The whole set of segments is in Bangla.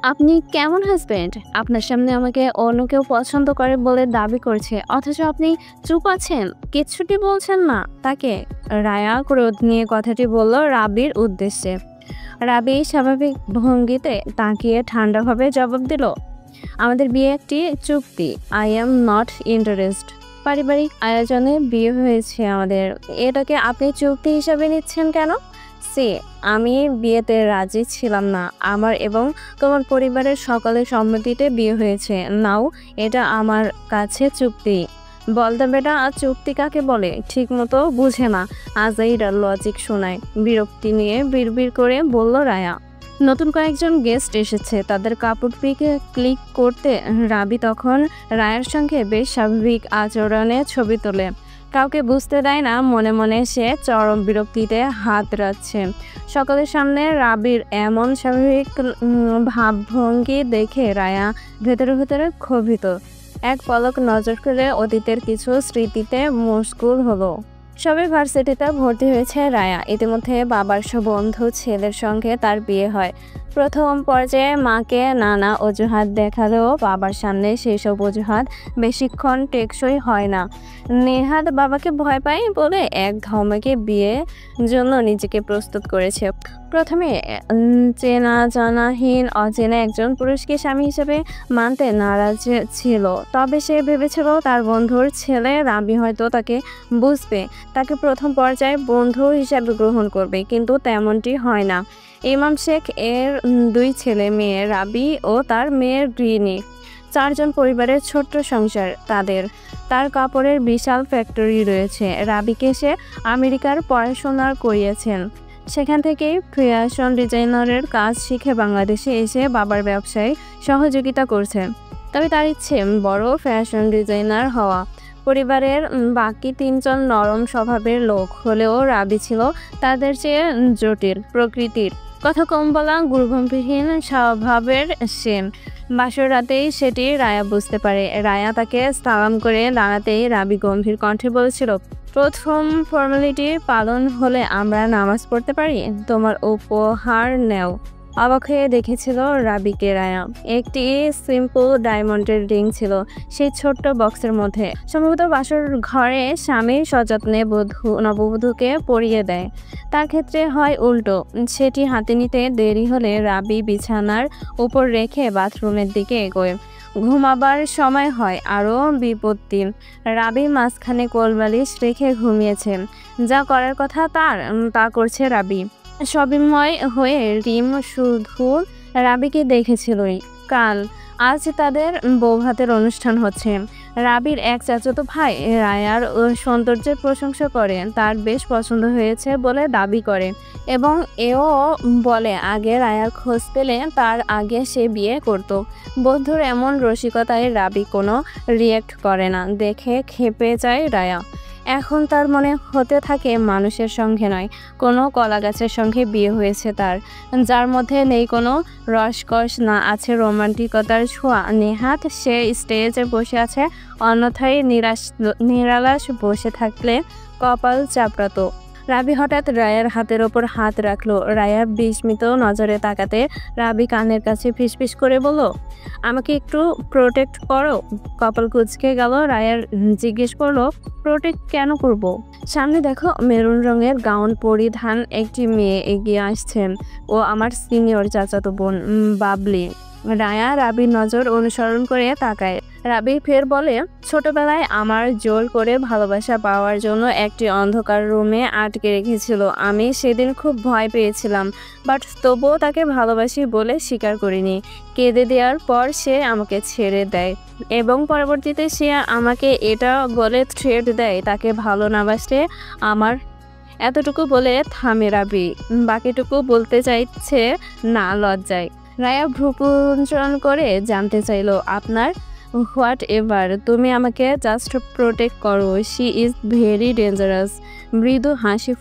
আপনি কেমন হাজবেন্ড? আপনার সামনে আমাকে অন্য কেউ পছন্দ করে বলে দাবি করছে, অথচ আপনি চুপ আছেন, কিচ্ছুটি বলছেন না তাকে। রায়া ক্রোধ নিয়ে কথাটি বলল রাবির উদ্দেশ্যে। রাবি স্বাভাবিক ভঙ্গিতে তাকিয়ে ঠান্ডাভাবে জবাব দিল, আমাদের বিয়ে একটি চুক্তি। I am not interest. পারিবারিক আয়োজনে বিয়ে হয়েছে আমাদের, এটাকে আপনি চুক্তি হিসাবে নিচ্ছেন কেন? সে আমি বিয়েতে রাজি ছিলাম না, আমার এবং তোমার পরিবারের সকলের সম্মতিতে বিয়ে হয়েছে। নাও, এটা আমার কাছে চুক্তি। বলতে বেটা, চুক্তি কাকে বলে ঠিক মতো বুঝে না, আজাইরা লজিক শোনায়। বিরক্তি নিয়ে বিড়বিড় করে বলল রায়া। নতুন কয়েকজন গেস্ট এসেছে, তাদের কাপড় পিকে ক্লিক করতে রাবি তখন রায়ের সঙ্গে বেশ স্বাভাবিক আচরণে ছবি তোলে। কাউকে বুঝতে দেয় না মনে মনে সে চরম বিরক্তিতে হাত রাখছে। সকলের সামনে রাবির এমন স্বাভাবিক ভাবভঙ্গি দেখে রায়া ভেতরে ভেতরে ক্ষোভিত। এক পলক নজর ফেলে অতীতের কিছু স্মৃতিতে মশগুল হলো। সবে ভার্সিটিতে ভর্তি হয়েছে রায়া। ইতিমধ্যে বাবার বন্ধু ছেলের সঙ্গে তার বিয়ে হয়। প্রথম পর্যায়ে মাকে নানা অজুহাত দেখালেও বাবার সামনে সেই সব অজুহাত বেশিক্ষণ টেকসই হয় না। নেহাত বাবাকে ভয় পায় বলে এক ধমকে বিয়ের জন্য নিজেকে প্রস্তুত করেছে। প্রথমে চেনা জানাহীন অচেনা একজন পুরুষকে স্বামী হিসেবে মানতে নারাজ ছিল, তবে সে ভেবেছিল তার বন্ধুর ছেলে রাবি হয়তো তাকে বুঝবে, তাকে প্রথম পর্যায়ে বন্ধু হিসাবে গ্রহণ করবে। কিন্তু তেমনটি হয় না। ইমাম শেখ এর দুই ছেলে মেয়ে, রাবি ও তার মেয়ের গৃহিণী, চারজন পরিবারের ছোট্ট সংসার তাদের। তার কাপড়ের বিশাল ফ্যাক্টরি রয়েছে। রাবিকে সে আমেরিকার পড়াশোনা করিয়েছেন, সেখান থেকেই ফ্যাশন ডিজাইনারের কাজ শিখে বাংলাদেশে এসে বাবার ব্যবসায় সহযোগিতা করছে। তবে তার ইচ্ছে বড় ফ্যাশন ডিজাইনার হওয়া। পরিবারের বাকি তিনজন নরম স্বভাবের লোক হলেও রাবি ছিল তাদের চেয়ে জটিল প্রকৃতির। কথা কম বলা, গুরুগম্ভীরহীন স্বভাবের সে। বাসর রাতেই সেটি রায়া বুঝতে পারে। রায়া তাকে সালাম করে দাঁড়াতেই রাবি গম্ভীর কণ্ঠে বলেছিল, প্রথম ফর্মালিটি পালন হলে আমরা নামাজ পড়তে পারি, তোমার উপহার নেও। অবাক হয়ে দেখেছিল রাবিকে রায়া। একটি সিম্পল ডায়মন্ডের রিং ছিল সেই ছোট্ট বক্সের মধ্যে। সম্ভবত বাসর ঘরে স্বামী সযত্নে নববধূকে পরিয়ে দেয়। তার ক্ষেত্রে হয় উল্টো, সেটি হাতে নিতে দেরি হলে রাবি বিছানার উপর রেখে বাথরুমের দিকে এগোয়। ঘুমাবার সময় হয় আরও বিপত্তি। রাবি মাঝখানে কোলবালিশ রেখে ঘুমিয়েছে। যা করার কথা তা করছে রাবি। সবিময় হয়ে রিম শুধু রাবিকে দেখেছিলই। আজ তাদের বৌভাতের অনুষ্ঠান হচ্ছে। রাবির এক চাচাতো ভাই রায়ার সৌন্দর্যের প্রশংসা করে, তার বেশ পছন্দ হয়েছে বলে দাবি করে এবং এও বলে আগে রায়ার খোঁজ পেলে তার আগে সে বিয়ে করত। বন্ধুর এমন রসিকতায় রাবি কোনো রিয়্যাক্ট করে না দেখে ক্ষেপে যায় রায়া। এখন তার মনে হতে থাকে মানুষের সঙ্গে নয়, কোনো কলা গাছের সঙ্গে বিয়ে হয়েছে তার, যার মধ্যে নেই কোনো রসকস, না আছে রোমান্টিকতার ছোঁয়া। নেহাত সে স্টেজে বসে আছে, অন্যথায় নিরালাস বসে থাকলে কপাল চাপড়াতো। রাবি হঠাৎ রায়ার হাতের ওপর হাত রাখলো। রায়া বিস্মিত নজরে তাকাতে রাবি কানের কাছে ফিসফিস করে বলল, আমাকে একটু প্রোটেক্ট করো। কপাল কুঁচকে গেল রায়ার। জিজ্ঞেস করলো, প্রোটেক্ট কেন করব? সামনে দেখো মেরুন রঙের গাউন পরিধান একটি মেয়ে এগিয়ে আসছেন, ও আমার সিনিয়র চাচাতো বোন বাবলি। রায়া রাবির নজর অনুসরণ করে তাকায়। রাবি ফের বলে, ছোটবেলায় আমার জোর করে ভালোবাসা পাওয়ার জন্য একটি অন্ধকার রুমে আটকে রেখেছিল। আমি সেদিন খুব ভয় পেয়েছিলাম, বাট তবুও তাকে ভালোবাসি বলে স্বীকার করিনি। কেঁদে দেওয়ার পর সে আমাকে ছেড়ে দেয় এবং পরবর্তীতে সে আমাকে এটা বলে থ্রেট দেয়, তাকে ভালো না বাসলে আমার। এতটুকু বলে থামে রাবি, বাকিটুকু বলতে চাইছে না লজ্জায়। রায়া ভ্রুকুঞ্চন করে জানতে চাইল, আপনার হোয়াট এভার, তুমি আমাকে জাস্ট প্রোটেক্ট করো, শি ইজ ভেরি ডেঞ্জারাস। মৃদু হাসি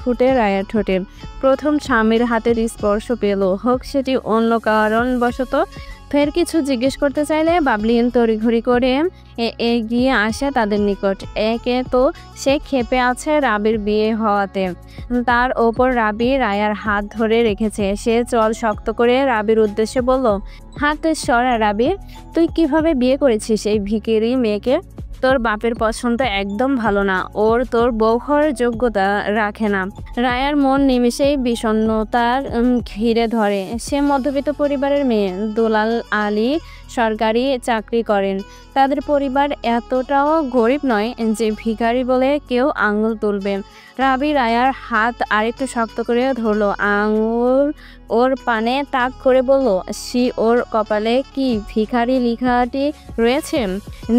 ফুটে রায়ার ঠোঁটে। প্রথম স্বামীর হাতের স্পর্শ পেল, হোক সেটি অন্য কারণবশত, ফের কিছু জিজ্ঞেস করতে চাইলে বাবলি তড়িঘড়ি করে এগিয়ে আসে তাদের নিকট। একে তো সে ক্ষেপে আছে রাবির বিয়ে হওয়াতে, তার ওপর রাবি রায়ার হাত ধরে রেখেছে। সে চল শক্ত করে রাবির উদ্দেশ্যে বলল, হাত সরা রাবি, তুই কিভাবে বিয়ে করেছিস এই ভিখিরি মেয়েকে? তোর বাপের পছন্দ একদম ভালো না, ওর তোর বউ হওয়ার যোগ্যতা রাখে না। রায়ার মন নিমেষেই বিষণ্ণতার ঘিরে ধরে। সে মধ্যবিত্ত পরিবারের মেয়ে, দুলাল আলী সরকারি চাকরি করেন। তাদের পরিবার এতটাও গরিব নয় যে ভিখারি বলে কেউ আঙুল তুলবে। রাবি রায়ার হাত আরেকটু শক্ত করে ধরলো, আঙুল ওর পানে তাক করে বলল, ওর কপালে কি ভিখারি লেখাটি রয়েছে?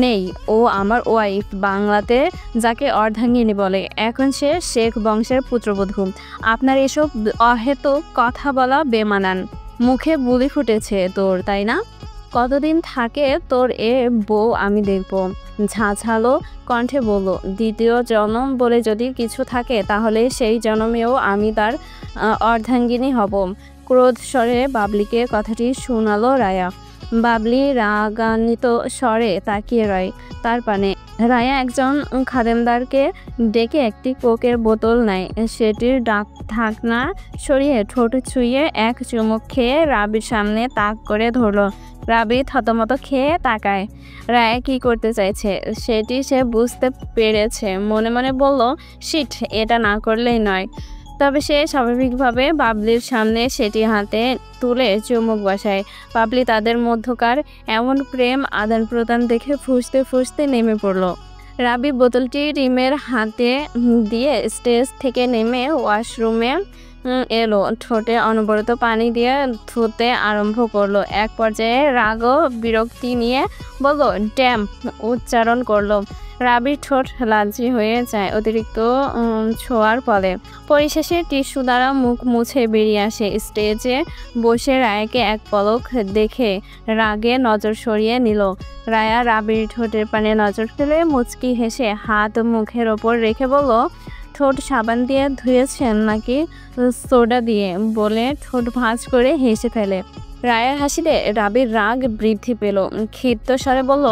নেই, ও আমার ওয়াইফ, বাংলাতে যাকে অর্ধাঙ্গিনী বলে। এখন সে শেখ বংশের পুত্রবধূ। আপনার এসব অহেতুক কথা বলা বেমানান। মুখে বুলি ফুটেছে তোর, তাই না? কতদিন থাকে তোর এ বউ আমি দেখব। ঝাঁঝালো কণ্ঠে বলল, দ্বিতীয় জন্ম বলে যদি কিছু থাকে তাহলে সেই জন্মেও আমি তার অর্ধাঙ্গিনী হব। ক্রোধ স্বরে বাবলিকে কথাটি শোনালো রায়া। বাবলি রাগান্বিত স্বরে তাকিয়ে রয় তার পানে। রায়া একজন খাদেমদারকে ডেকে একটি কোকের বোতল নেয়। সেটির ঢাকনা সরিয়ে ঠোঁট ছুঁয়ে এক চুমুক খেয়ে রাবির সামনে তাক করে ধরল। রাবি থতমত খেয়ে তাকায়। রায়া কি করতে চাইছে সেটি সে বুঝতে পেরেছে। মনে মনে বলল, শিট, এটা না করলেই নয়। তবে সে স্বাভাবিকভাবে বাবলির সামনে সেটি হাতে তুলে চুমুক বসায়। বাবলি তাদের মধ্যকার এমন প্রেম আদান প্রদান দেখে ফুঁসতে ফুঁসতে নেমে পড়ল। রাবি বোতলটি রিমের হাতে দিয়ে স্টেজ থেকে নেমে ওয়াশরুমে এলো। ঠোঁটে অনবরত পানি দিয়ে ধুতে আরম্ভ করলো। এক পর্যায়ে রাগ ও বিরক্তি নিয়ে বলল, ড্যাম উচ্চারণ করলো। রাবির ঠোঁট লালচে হয়ে যায় অতিরিক্ত ছোঁয়ার ফলে। পরিশেষে টিস্যু দ্বারা মুখ মুছে বেরিয়ে আসে। স্টেজে বসে রায়াকে এক পলক দেখে রাগে নজর সরিয়ে নিল। রায়া রাবির ঠোঁটের পানে নজর ফেলে মুচকি হেসে হাত মুখের ওপর রেখে বলল, ঠোঁট সাবান দিয়ে ধুয়েছেন নাকি সোডা দিয়ে? বলে ঠোঁট ভাঁজ করে হেসে ফেলে। রায়ার হাসিতে রাবির রাগ বৃদ্ধি পেল। ক্ষিপ্ত স্বরে বলল,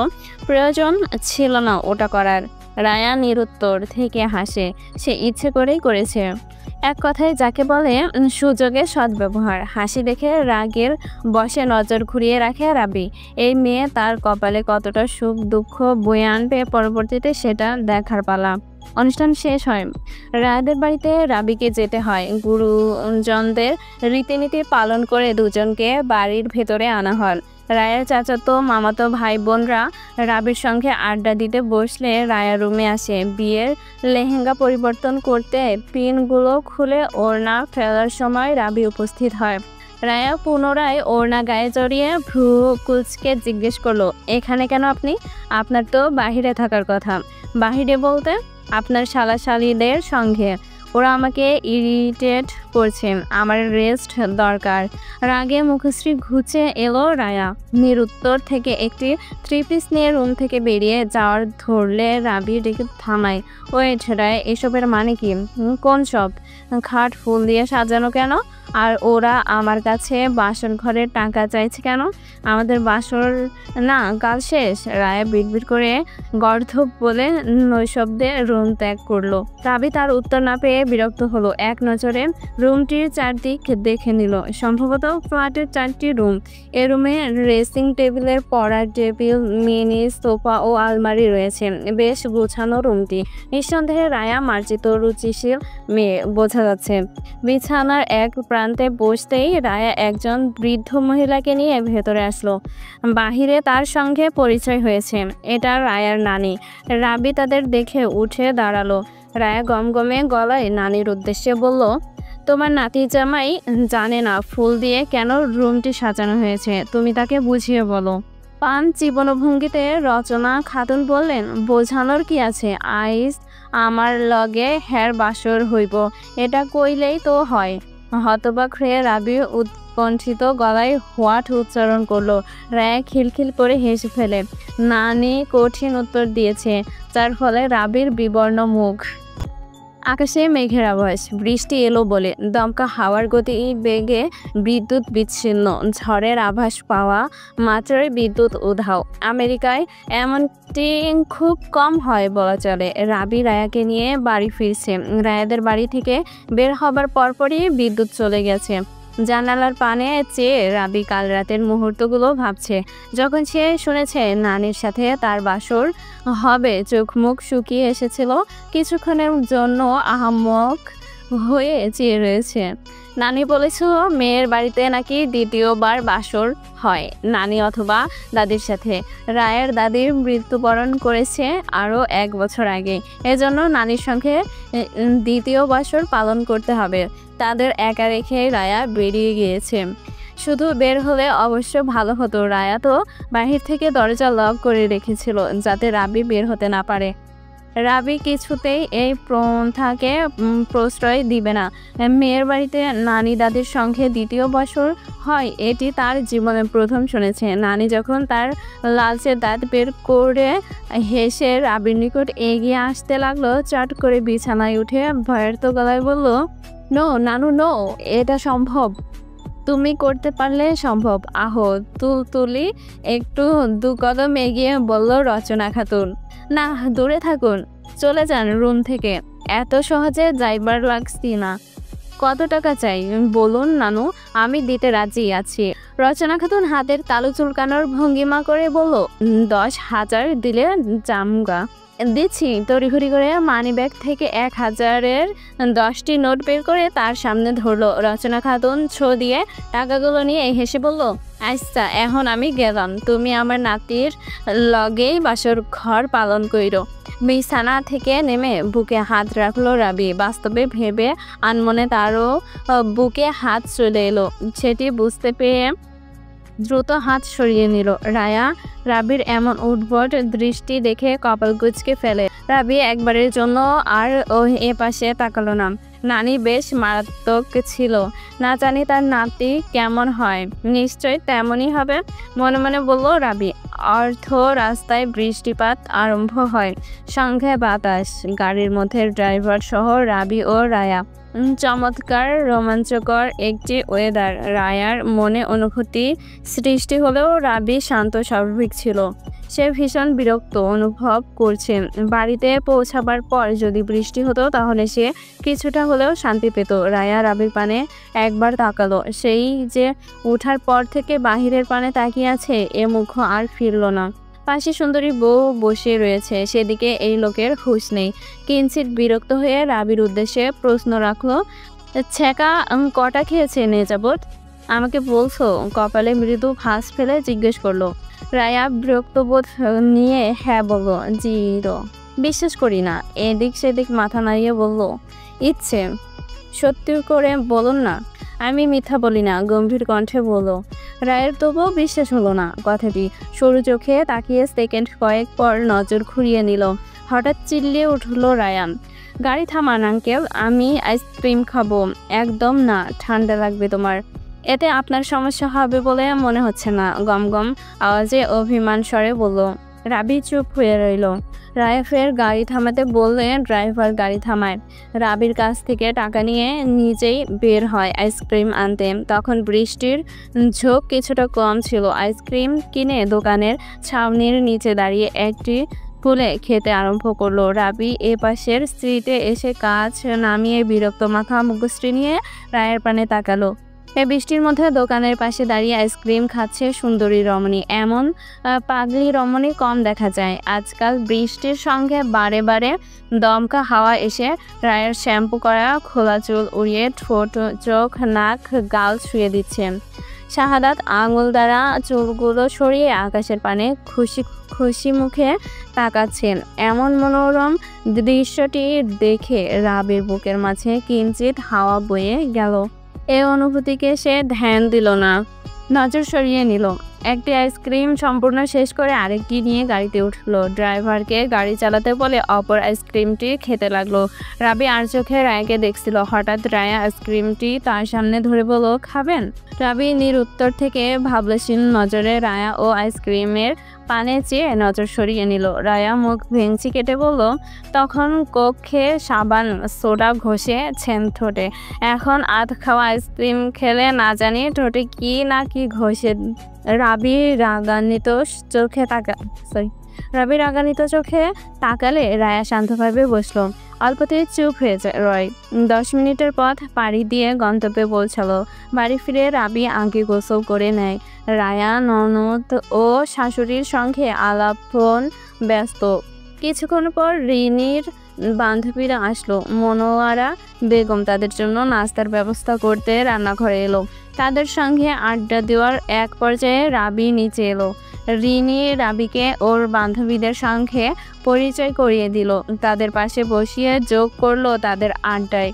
প্রয়োজন ছিল না ওটা করার। রায়া নিরুত্তর থেকে হাসে। সে ইচ্ছে করেই করেছে। এক কথায় যাকে বলে সুযোগে সদ্ব্যবহার। হাসি দেখে রাগের বশে নজর ঘুরিয়ে রাখে রাবি। এই মেয়ে তার কপালে কতটা সুখ দুঃখ বয়ে আনবে পরবর্তীতে সেটা দেখার পালা। অনুষ্ঠান শেষ হয়। রায়াদের বাড়িতে রাবিকে যেতে হয়। গুরুজনদের রীতিনীতি পালন করে দুজনকে বাড়ির ভেতরে আনা হয়। রায়ার চাচাতো মামাতো ভাই বোনরা রাবির সঙ্গে আড্ডা দিতে বসলে রায়া রুমে আসে। বিয়ের লেহেঙ্গা পরিবর্তন করতে পিনগুলো খুলে ওড়না ফেলার সময় রাবি উপস্থিত হয়। রায়া পুনরায় ওড়না গায়ে জড়িয়ে ভ্রু কুচকে জিজ্ঞেস করলো, এখানে কেন আপনি? আপনার তো বাহিরে থাকার কথা। বাহিরে বলতে? আপনার শালাশালীদের সঙ্গে। ওরা আমাকে ইরিটেট করছে, আমার রেস্ট দরকার। রাগে মুখশ্রী ঘুচে এলো রায়া। নিরুত্তর থেকে একটি থ্রি-পিস নিয়ে রুম থেকে বেরিয়ে যাওয়ার ধরলে রাবি ডেকে থামায়। ওয়েট রায়া, এসবের মানে কি? কোন সব? খাট ফুল দিয়ে সাজানো কেন? আর ওরা আমার কাছে বাসর ঘরের টাকা চাইছে কেন? আমাদের বাসর না কাল শেষ। রায়া বিড়বিড় করে গর্ধব বলে নৈশব্দে রুম ত্যাগ করলো। রাবি তার উত্তর না পেয়ে বিরক্ত হলো। এক নজরে রুমটির চারদিক দেখে নিল। সম্ভবত ফ্ল্যাটের 4টি রুম। এ রুমে ড্রেসিং টেবিলের পড়ার টেবিল, মিনি সোফা ও আলমারি রয়েছে। বেশ গোছানো রুমটি। নিঃসন্দেহে রায়া মার্জিত রুচিশীল মেয়ে, বোঝা যাচ্ছে। বিছানার এক প্রান্তে বসতেই রায়া একজন বৃদ্ধ মহিলাকে নিয়ে ভেতরে আসলো। বাহিরে তার সঙ্গে পরিচয় হয়েছে। এটা রায়ার নানি। রাবি তাদের দেখে উঠে দাঁড়ালো। রায়া গমগমে গলায় নানির উদ্দেশ্যে বলল, তোমার নাতি জামাই জানে না ফুল দিয়ে কেন রুমটি সাজানো হয়েছে, তুমি তাকে বুঝিয়ে বলো। পান জীবনভঙ্গিতে রচনা খাতুন বললেন, বোঝানোর কি আছে? আইস আমার লগে হের বাসর হইব, এটা কইলেই তো হয়। হতবাক হয়ে রাবি উৎকণ্ঠিত গলায় হোয়াট উচ্চারণ করলো। রায়া খিলখিল করে হেসে ফেলে। নানি কঠিন উত্তর দিয়েছে, যার ফলে রাবির বিবর্ণ মুখ। আকাশে মেঘের আভাস, বৃষ্টি এলো বলে দমকা হাওয়ার গতি বেগে বিদ্যুৎ বিচ্ছিন্ন, ঝড়ের আভাস পাওয়া মাত্রই বিদ্যুৎ উধাও। আমেরিকায় এমনটি খুব কম হয় বলা চলে। রাবি রায়াকে নিয়ে বাড়ি ফিরছে। রায়াদের বাড়ি থেকে বের হবার পরপরই বিদ্যুৎ চলে গেছে। জানালার পানে চেয়ে রাবি কাল রাতের মুহূর্তগুলো ভাবছে। যখন সে শুনেছে নানির সাথে তার বাসর হবে, চোখ মুখ শুকিয়ে এসেছিল। কিছুক্ষণের জন্য আহাম্মক হয়ে চেয়ে রয়েছে। নানি বলেছিল মেয়ের বাড়িতে নাকি দ্বিতীয়বার বাসর হয়, নানি অথবা দাদির সাথে। রায়ের দাদি মৃত্যুবরণ করেছে আরও 1 বছর আগে, এজন্য নানির সঙ্গে দ্বিতীয় বাসর পালন করতে হবে। তাদের একা রেখে রায়া বেরিয়ে গিয়েছে। শুধু বের হলে অবশ্য ভালো হতো। রায়া তো বাহির থেকে দরজা লক করে রেখেছিল যাতে রাবি বের হতে না পারে। রাবি কিছুতেই এই প্রথাকে প্রশ্রয় দিবে না। মেয়ের বাড়িতে নানি দাদির সঙ্গে দ্বিতীয় বছর হয়, এটি তার জীবনে প্রথম শুনেছে। নানি যখন তার লালচে দাঁত বের করে হেসে রাবির নিকট এগিয়ে আসতে লাগলো, চট করে বিছানায় উঠে ভয়ার্ত গলায় বলল, নো নানু নো, এটা সম্ভব, তুমি করতে পারলে সম্ভব। আহো তুলি একটু 2 কদম এগিয়ে বলল রচনা খাতুন। না, দূরে থাকুন, চলে যান রুম থেকে, এত সহজে যাইবার লাগছি না। কত টাকা চাই বলুন নানু, আমি দিতে রাজি আছি। রচনা খাতুন হাতের তালু চুলকানোর ভঙ্গিমা করে বলল, 10,000 দিলে জামগা। দিচ্ছি। তড়িঘড়ি করে মানি ব্যাগ থেকে 1,000-এর 10টি নোট বের করে তার সামনে ধরলো। রচনা খাতুন ছো দিয়ে টাকাগুলো নিয়ে হেসে বলল, আচ্ছা এখন আমি গেলাম, তুমি আমার নাতির লগেই বাসর ঘর পালন কইরো। বিছানা থেকে নেমে বুকে হাত রাখলো রাবি। বাস্তবে ভেবে আনমনে তারও বুকে হাত চলে এলো। সেটি বুঝতে পেরে দ্রুত হাত সরিয়ে নিল। রায়া রাবির এমন উদ্ভট দৃষ্টি দেখে কপাল কুঁচকে ফেলে। রাবি একবারের জন্য আর এ পাশে তাকালো না। নানি বেশ মারাত্মক ছিল, না জানি তার নাতি কেমন হয়, নিশ্চয় তেমনই হবে মনে মনে বলল রাবি। অর্ধ রাস্তায় বৃষ্টিপাত আরম্ভ হয়, সঙ্গে বাতাস। গাড়ির মধ্যে ড্রাইভার সহ রাবি ও রায়া। চমৎকার রোমাঞ্চকর একটি ওয়েদার। রায়ার মনে অনুভূতি সৃষ্টি হলেও রাবি শান্ত স্বাভাবিক ছিল। সে ভীষণ বিরক্ত অনুভব করছে। বাড়িতে পৌঁছাবার পর যদি বৃষ্টি হতো তাহলে সে কিছুটা হলেও শান্তি পেত। রায়া রাবির পানে একবার তাকালো। সেই যে ওঠার পর থেকে বাহিরের পানে তাকিয়ে আছে, এ মুখ আর ফিরল না। পাশে সুন্দরী বউ বসে রয়েছে, সেদিকে এই লোকের হুঁশ নেই। কিঞ্চিত বিরক্ত হয়ে রাবির উদ্দেশ্যে প্রশ্ন রাখলো, ছেঁকা কটা খেয়েছে নে যাবত? আমাকে বলছো? কপালে মৃদু ভাঁজ ফেলে জিজ্ঞেস করলো। রায়া বিরক্তবোধ নিয়ে হ্যাঁ বলল। জিরো। বিশ্বাস করি না। এদিক সেদিক মাথা নাড়িয়ে বলল, ইচ্ছে। সত্যি করে বলুন না। আমি মিথ্যা বলি না, গম্ভীর কণ্ঠে বলল। রায়ের তবুও বিশ্বাস হলো না কথাটি। সরু চোখে তাকিয়ে সেকেন্ড কয়েক পর নজর ঘুরিয়ে নিল। হঠাৎ চিল্লিয়ে উঠল রায়ান, গাড়ি থামান আঙ্কেল, আমি আইসক্রিম খাবো। একদম না, ঠান্ডা লাগবে তোমার। এতে আপনার সমস্যা হবে বলে মনে হচ্ছে না, গম গম আওয়াজে অভিমান স্বরে বলল। রাবি চুপ হয়ে রইল। রায়া ফের গাড়ি থামাতে বললে ড্রাইভার গাড়ি থামায়। রাবির কাছ থেকে টাকা নিয়ে নিজেই বের হয় আইসক্রিম আনতে। তখন বৃষ্টির ঝোঁক কিছুটা কম ছিল। আইসক্রিম কিনে দোকানের ছাউনির নিচে দাঁড়িয়ে একটি খুলে খেতে আরম্ভ করলো। রাবি এ পাশের স্ত্রীতে এসে কাজ নামিয়ে বিরক্ত মাথা মুখশ্রী নিয়ে রায়ের পানে তাকালো। এই বৃষ্টির মধ্যে দোকানের পাশে দাঁড়িয়ে আইসক্রিম খাচ্ছে সুন্দরী রমণী। এমন পাগলি রমণী কম দেখা যায় আজকাল। বৃষ্টির সঙ্গে বারে বারে দমকা হাওয়া এসে রায়ের শ্যাম্পু করা খোলা চুল উড়িয়ে ঠোঁট, চোখ, নাক, গাল ছুঁয়ে দিচ্ছে। শাহাদাত আঙুল দ্বারা চুলগুলো সরিয়ে আকাশের পানে খুশি খুশি মুখে তাকাচ্ছেন। এমন মনোরম দৃশ্যটি দেখে রাবির বুকের মাঝে কিঞ্চিত হাওয়া বয়ে গেল। এই অনুভূতিকে সে ধ্যান দিল না, নজর সরিয়ে নিল। একটি আইসক্রিম সম্পূর্ণ শেষ করে আরেকটি নিয়ে গাড়িতে উঠলো। ড্রাইভারকে গাড়ি চালাতে বলে অপর আইসক্রিমটি খেতে লাগলো। রাবি আর চোখে রায়াকে দেখছিল। হঠাৎ রায়া আইসক্রিমটি তার সামনে ধরে বলল, খাবেন? রাবি নিরুত্তর থেকে ভাবলেশীন নজরে রায়া ও আইসক্রিমের পানে চেয়ে নজর সরিয়ে নিল। রায়া মুখ ভেঙচি কেটে বলল, তখন কক্ষে সাবান সোডা ঘষেছেন ঠোঁটে, এখন আধ খাওয়া আইসক্রিম খেলে না জানি ঠোঁটে কি না কি ঘষে। রাবি রাগান্বিত চোখে তাকালে রায়া শান্তভাবে বসলো। অল্পতেই চুপ হয়ে যায় রয়। 10 মিনিটের পথ পাড়ি দিয়ে গন্তব্যে পৌঁছালো। বাড়ি ফিরে রাবি আগে গোসল করে নেয়। রায়া ননদ ও শাশুড়ির সঙ্গে আলাপন ব্যস্ত। কিছুক্ষণ পর রিনির বান্ধবীরা আসলো। মনোয়ারা বেগম তাদের জন্য নাস্তার ব্যবস্থা করতে রান্নাঘরে এলো। তাদের সঙ্গে আড্ডা দেওয়ার এক পর্যায়ে রাবি নিচে এলো। রিনি রাবিকে ওর বান্ধবীদের সঙ্গে পরিচয় করিয়ে দিল। তাদের পাশে বসিয়ে যোগ করলো তাদের আড্ডায়,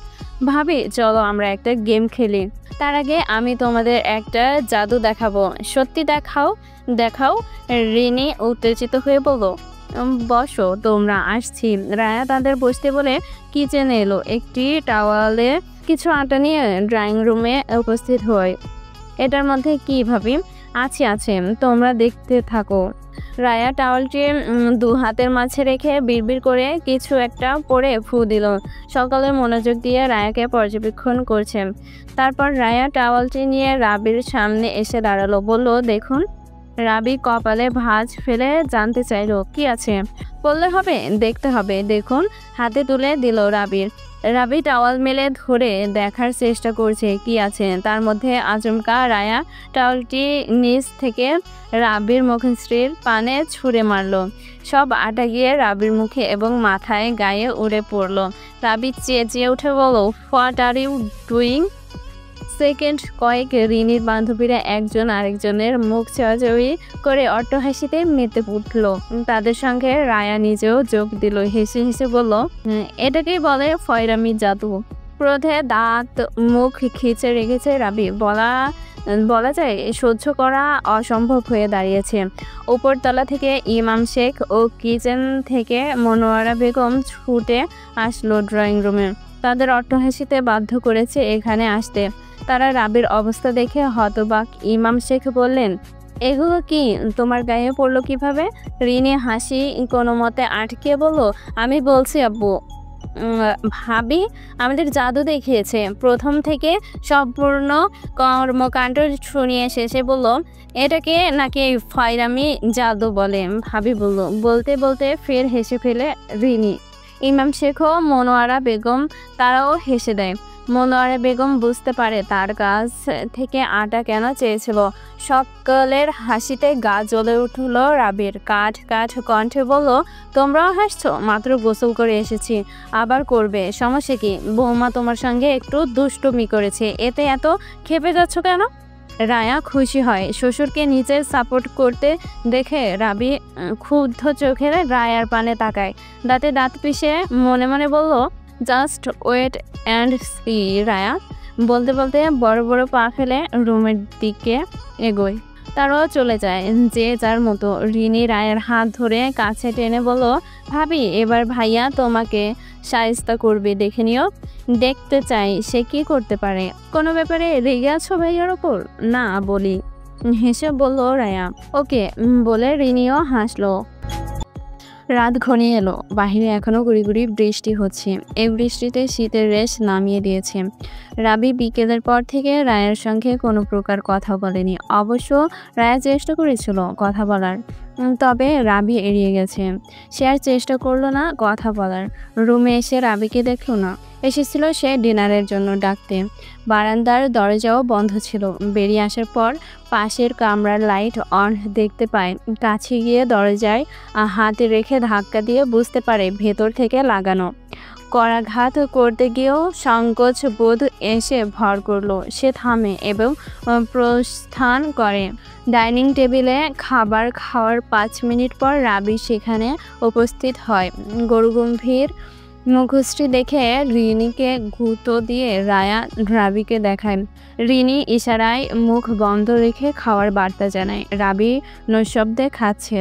ভাবি চলো আমরা একটা গেম খেলি। তার আগে আমি তোমাদের একটা জাদু দেখাবো। সত্যি দেখাও। রিনি উত্তেজিত হয়ে বলল, বসো তোমরা, আসছি। রায়া তাদের বসতে বলে কিচেনে এলো। একটি টাওয়ালে কিছু আটা নিয়ে ড্রয়িং রুমে উপস্থিত হয়। এটার মধ্যে কি ভাবি? আছে, তোমরা দেখতে থাকো। রায়া টাওয়ালটি 2 হাতের মাঝে রেখে বিড়বিড় করে কিছু একটা পরে ফু দিল। সকালে মনোযোগ দিয়ে রায়াকে পর্যবেক্ষণ করছে। তারপর রায়া টাওয়ালটি নিয়ে রাবির সামনে এসে দাঁড়ালো, বলল, দেখুন। রাবি কপালে ভাঁজ ফেলে জানতে চাইলো, কি আছে? বললে হবে, দেখতে হবে। দেখুন, হাতে তুলে দিল রাবির। রাবি টাওয়াল মেলে ধরে দেখার চেষ্টা করছে কি আছে তার মধ্যে। আচমকা রায়া টাওয়ালটি নিচ থেকে রাবির মুখশ্রীর পানে ছুঁড়ে মারল। সব আটা গিয়ে রাবির মুখে এবং মাথায় গায়ে উড়ে পড়ল। রাবি চেঁচিয়ে উঠে বলল, what are you doing? Second কয়েক রিনির বান্ধবীরা একজন আরেকজনের মুখ চাওয়াচাওয়ি করে অট্টহাসিতে মেতে উঠল। তাদের সঙ্গে রায়া নিজেও যোগ দিল। হেসে হেসে বলল, এটাকেই বলে ফয়রামি জাদু। ক্রোধে দাঁত মুখ খিচে রেখেছে রাবি। বলা যায় সহ্য করা অসম্ভব হয়ে দাঁড়িয়েছে। উপরতলা থেকে ইমাম শেখ ও কিচেন থেকে মনোয়ারা বেগম ছুটে আসলো ড্রয়িং রুমে। তাদের অট্টহাসিতে বাধ্য করেছে এখানে আসতে। তারা রাবির অবস্থা দেখে হতবাক। ইমাম শেখ বললেন, এগুলো কি তোমার গায়ে পড়লো কিভাবে? রিনি হাসি কোনো মতে আটকে বলল, আমি বলছি আব্বু, ভাবি আমাদের জাদু দেখিয়েছে। প্রথম থেকে সম্পূর্ণ কর্মকাণ্ড শুনিয়ে শেষে বলল, এটাকে নাকি ফয়রামি জাদু বলে। ভাবি বলতে বলতে ফের হেসে ফেলে রিনি। ইমাম শেখ ও মনোয়ারা বেগম তারাও হেসে দেয়। মনোয়ারা বেগম বুঝতে পারে তার কাছ থেকে আটা কেন চেয়েছিল। সকলের হাসিতে গা জ্বলে উঠল রাবির। কাঠ কণ্ঠে বলল, তোমরাও হাসছো? মাত্র গোসল করে এসেছি, আবার করবে, সমস্যা কি? বৌমা তোমার সঙ্গে একটু দুষ্টুমি করেছে, এতে এত ক্ষেপে যাচ্ছ কেন? রায়া খুশি হয় শ্বশুরকে নিচে সাপোর্ট করতে দেখে। রাবি ক্ষুব্ধ চোখে রায়ার পানে তাকায়। দাঁতে দাঁত পিষে মনে মনে বলল, just wait and C. Raya বলতে বলতে বড় বড় পা ফেলে রুমের দিকে এগোয়। তারাও চলে যায় যে যার মতো। রিনি রায়ের হাত ধরে কাছে টেনে বলল, ভাবি এবার ভাইয়া তোমাকে শায়েস্তা করবে, দেখে নিও। দেখতে চাই সে কি করতে পারে। কোনো ব্যাপারে রেগে আছো ভাইয়ার ওপর? না বলি, হেসে বলল রায়া। ওকে বলে রিনিও হাসলো। রাত ঘনিয়ে এলো। বাহিরে এখনো গুড়ি গুড়ি বৃষ্টি হচ্ছে। এই বৃষ্টিতে শীতের রেশ নামিয়ে দিয়েছে। রাবি বিকেলের পর থেকে রায়ের সঙ্গে কোনো প্রকার কথা বলেনি। অবশ্য রায়া চেষ্টা করেছিল কথা বলার, তবে রাবি এড়িয়ে গেছে। সে আর চেষ্টা করলো না কথা বলার। রুমে এসে রাবিকে দেখলো না। এসেছিল সে ডিনারের জন্য ডাকতে। বারান্দার দরজাও বন্ধ ছিল। বেরিয়ে আসার পর পাশের কামরার লাইট অন দেখতে পায়। কাছে গিয়ে দরজায় হাত রেখে ধাক্কা দিয়ে বুঝতে পারে ভেতর থেকে লাগানো। করাঘাত করতে গিয়েও সংকোচ বোধ এসে ভর করলো। সে থামে এবং প্রস্থান করে। ডাইনিং টেবিলে খাবার খাওয়ার 5 মিনিট পর রাবি সেখানে উপস্থিত হয়। গরুগম্ভীর মুখশ্রী দেখে রিনিকে গুঁতো দিয়ে রায়া রাবিকে দেখায়। রিনি ইশারায় মুখ বন্ধ রেখে খাওয়ার বার্তা জানায়। রাবি নৈশব্দে খাচ্ছে।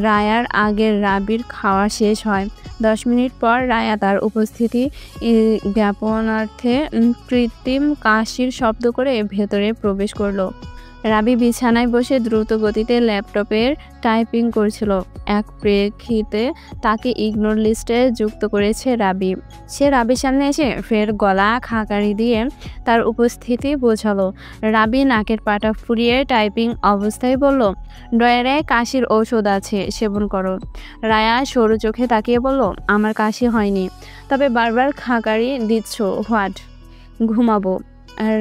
রায়ার আগের রাবির খাওয়া শেষ হয়। 10 মিনিট পর রায়া তার উপস্থিতি জ্ঞাপনার্থে কৃত্রিম কাশির শব্দ করে ভেতরে প্রবেশ করলো। রাবি বিছানায় বসে দ্রুত গতিতে ল্যাপটপের টাইপিং করছিল। এক প্রেক্ষিতে তাকে ইগনোর লিস্টে যুক্ত করেছে রাবি। সে রাবির সামনে এসে ফের গলা খাকারি দিয়ে তার উপস্থিতি বোঝালো। রাবি নাকের পাটা ফুরিয়ে টাইপিং অবস্থায় বলল, ড্রয়ারে কাশির ঔষধ আছে, সেবন করো। রায়া সরু চোখে তাকিয়ে বলল, আমার কাশি হয়নি, তবে বারবার খাকারি দিচ্ছ। হোয়াট? ঘুমাবো।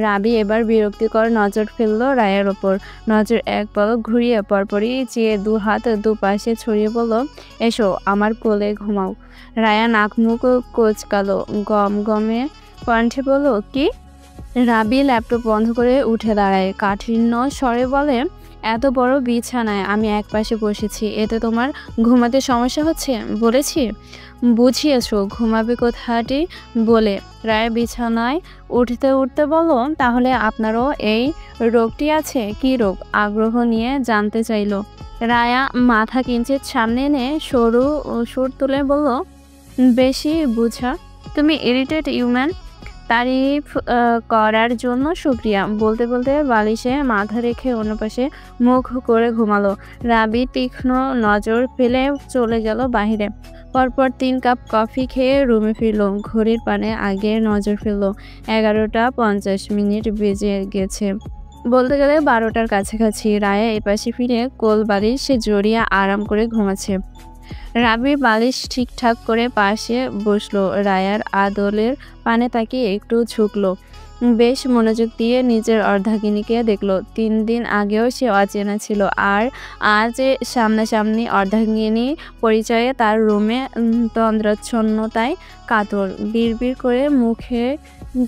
রাবি এবার বিরক্তিকর নজর ফেলল রায়ার ওপর। নজর এক পলক ঘুরিয়ে পরপরই চেয়ে দু হাত দুপাশে ছড়িয়ে বলল, এসো আমার কোলে ঘুমাও। রায়া নাক মুখ কোচকালো, গমগমে কণ্ঠে বলল, কি? রাবি ল্যাপটপ বন্ধ করে উঠে দাঁড়ায়, কাঠিন্য স্বরে বলে, এত বড় বিছানায় আমি একপাশে বসেছি, এতে তোমার ঘুমাতে সমস্যা হচ্ছে? বলেছি বুঝিয়েছ ঘুমাবে কোথাটি বলে। রায় বিছানায় উঠতে উঠতে বলল, তাহলে আপনারও এই রোগটি আছে? কি রোগ? আগ্রহ নিয়ে জানতে চাইল। রায়া মাথা কিঞ্চিত সামনে এনে সরু সুর তুলে বলল, বেশি বুঝা। তুমি ইরিটেট ইউম্যান। তারিফ করার জন্য শুক্রিয়া। বলতে বলতে বালিশে মাথা রেখে অন্য পাশে মুখ করে ঘুমালো। রাবি তীক্ষ্ণ নজর ফেলে চলে গেল বাহিরে। পরপর 3 কাপ কফি খেয়ে রুমে ফিরল। ঘড়ির পানে আগে নজর ফেলল। 11:50 বেজে গেছে, বলতে গেলে 12টার কাছাকাছি। রায়া এপাশে ফিরে কোল বালিশে জড়িয়ে আরাম করে ঘুমাচ্ছে। রাবি বালিশ ঠিকঠাক করে পাশে বসলো। রায়ার আদলের পানে তাকিয়ে একটু ঝুঁকলো। বেশ মনোযোগ দিয়ে নিজের অর্ধাঙ্গিনীকে দেখলো। 3 দিন আগেও সে অচেনা ছিল, আর আজ সামনাসামনি অর্ধাঙ্গিনী পরিচয়ে তার রুমে তন্দ্রাচ্ছন্নতায় কাতর। বিড়বিড় করে মুখে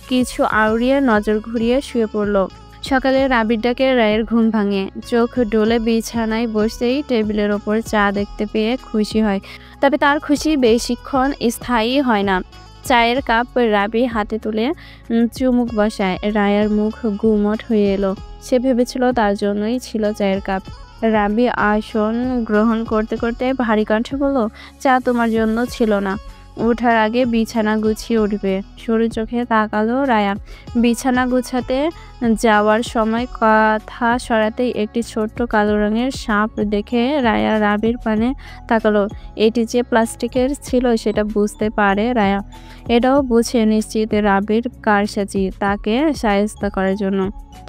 কিছু আউড়িয়ে নজর ঘুরিয়ে শুয়ে পড়ল। সকালে রাবির ডাকে রায়ের ঘুম ভাঙে। চোখ ডোলে বিছানায় বসতেই টেবিলের ওপর চা দেখতে পেয়ে খুশি হয়, তবে তার খুশি বেশিক্ষণ স্থায়ী হয় না। চায়ের কাপ রাবি হাতে তুলে চুমুক বসায়। রায়ার মুখ গুমট হয়ে এলো। সে ভেবেছিল তার জন্যই ছিল চায়ের কাপ। রাবি আসন গ্রহণ করতে করতে ভারী কণ্ঠে বলল, চা তোমার জন্য ছিল না, ওঠার আগে বিছানা গুছিয়ে উঠবে। সরু চোখে তাকালো রায়া। বিছানা গুছাতে যাওয়ার সময় কথা সরাতেই একটি ছোট্ট কালো রঙের সাপ দেখে রায়া রাবির পানে তাকালো। এটি যে প্লাস্টিকের ছিল সেটা বুঝতে পারে রায়া। এটাও বুঝে নিশ্চিত রাবির কারসাজি, তাকে শায়েস্তা করার জন্য।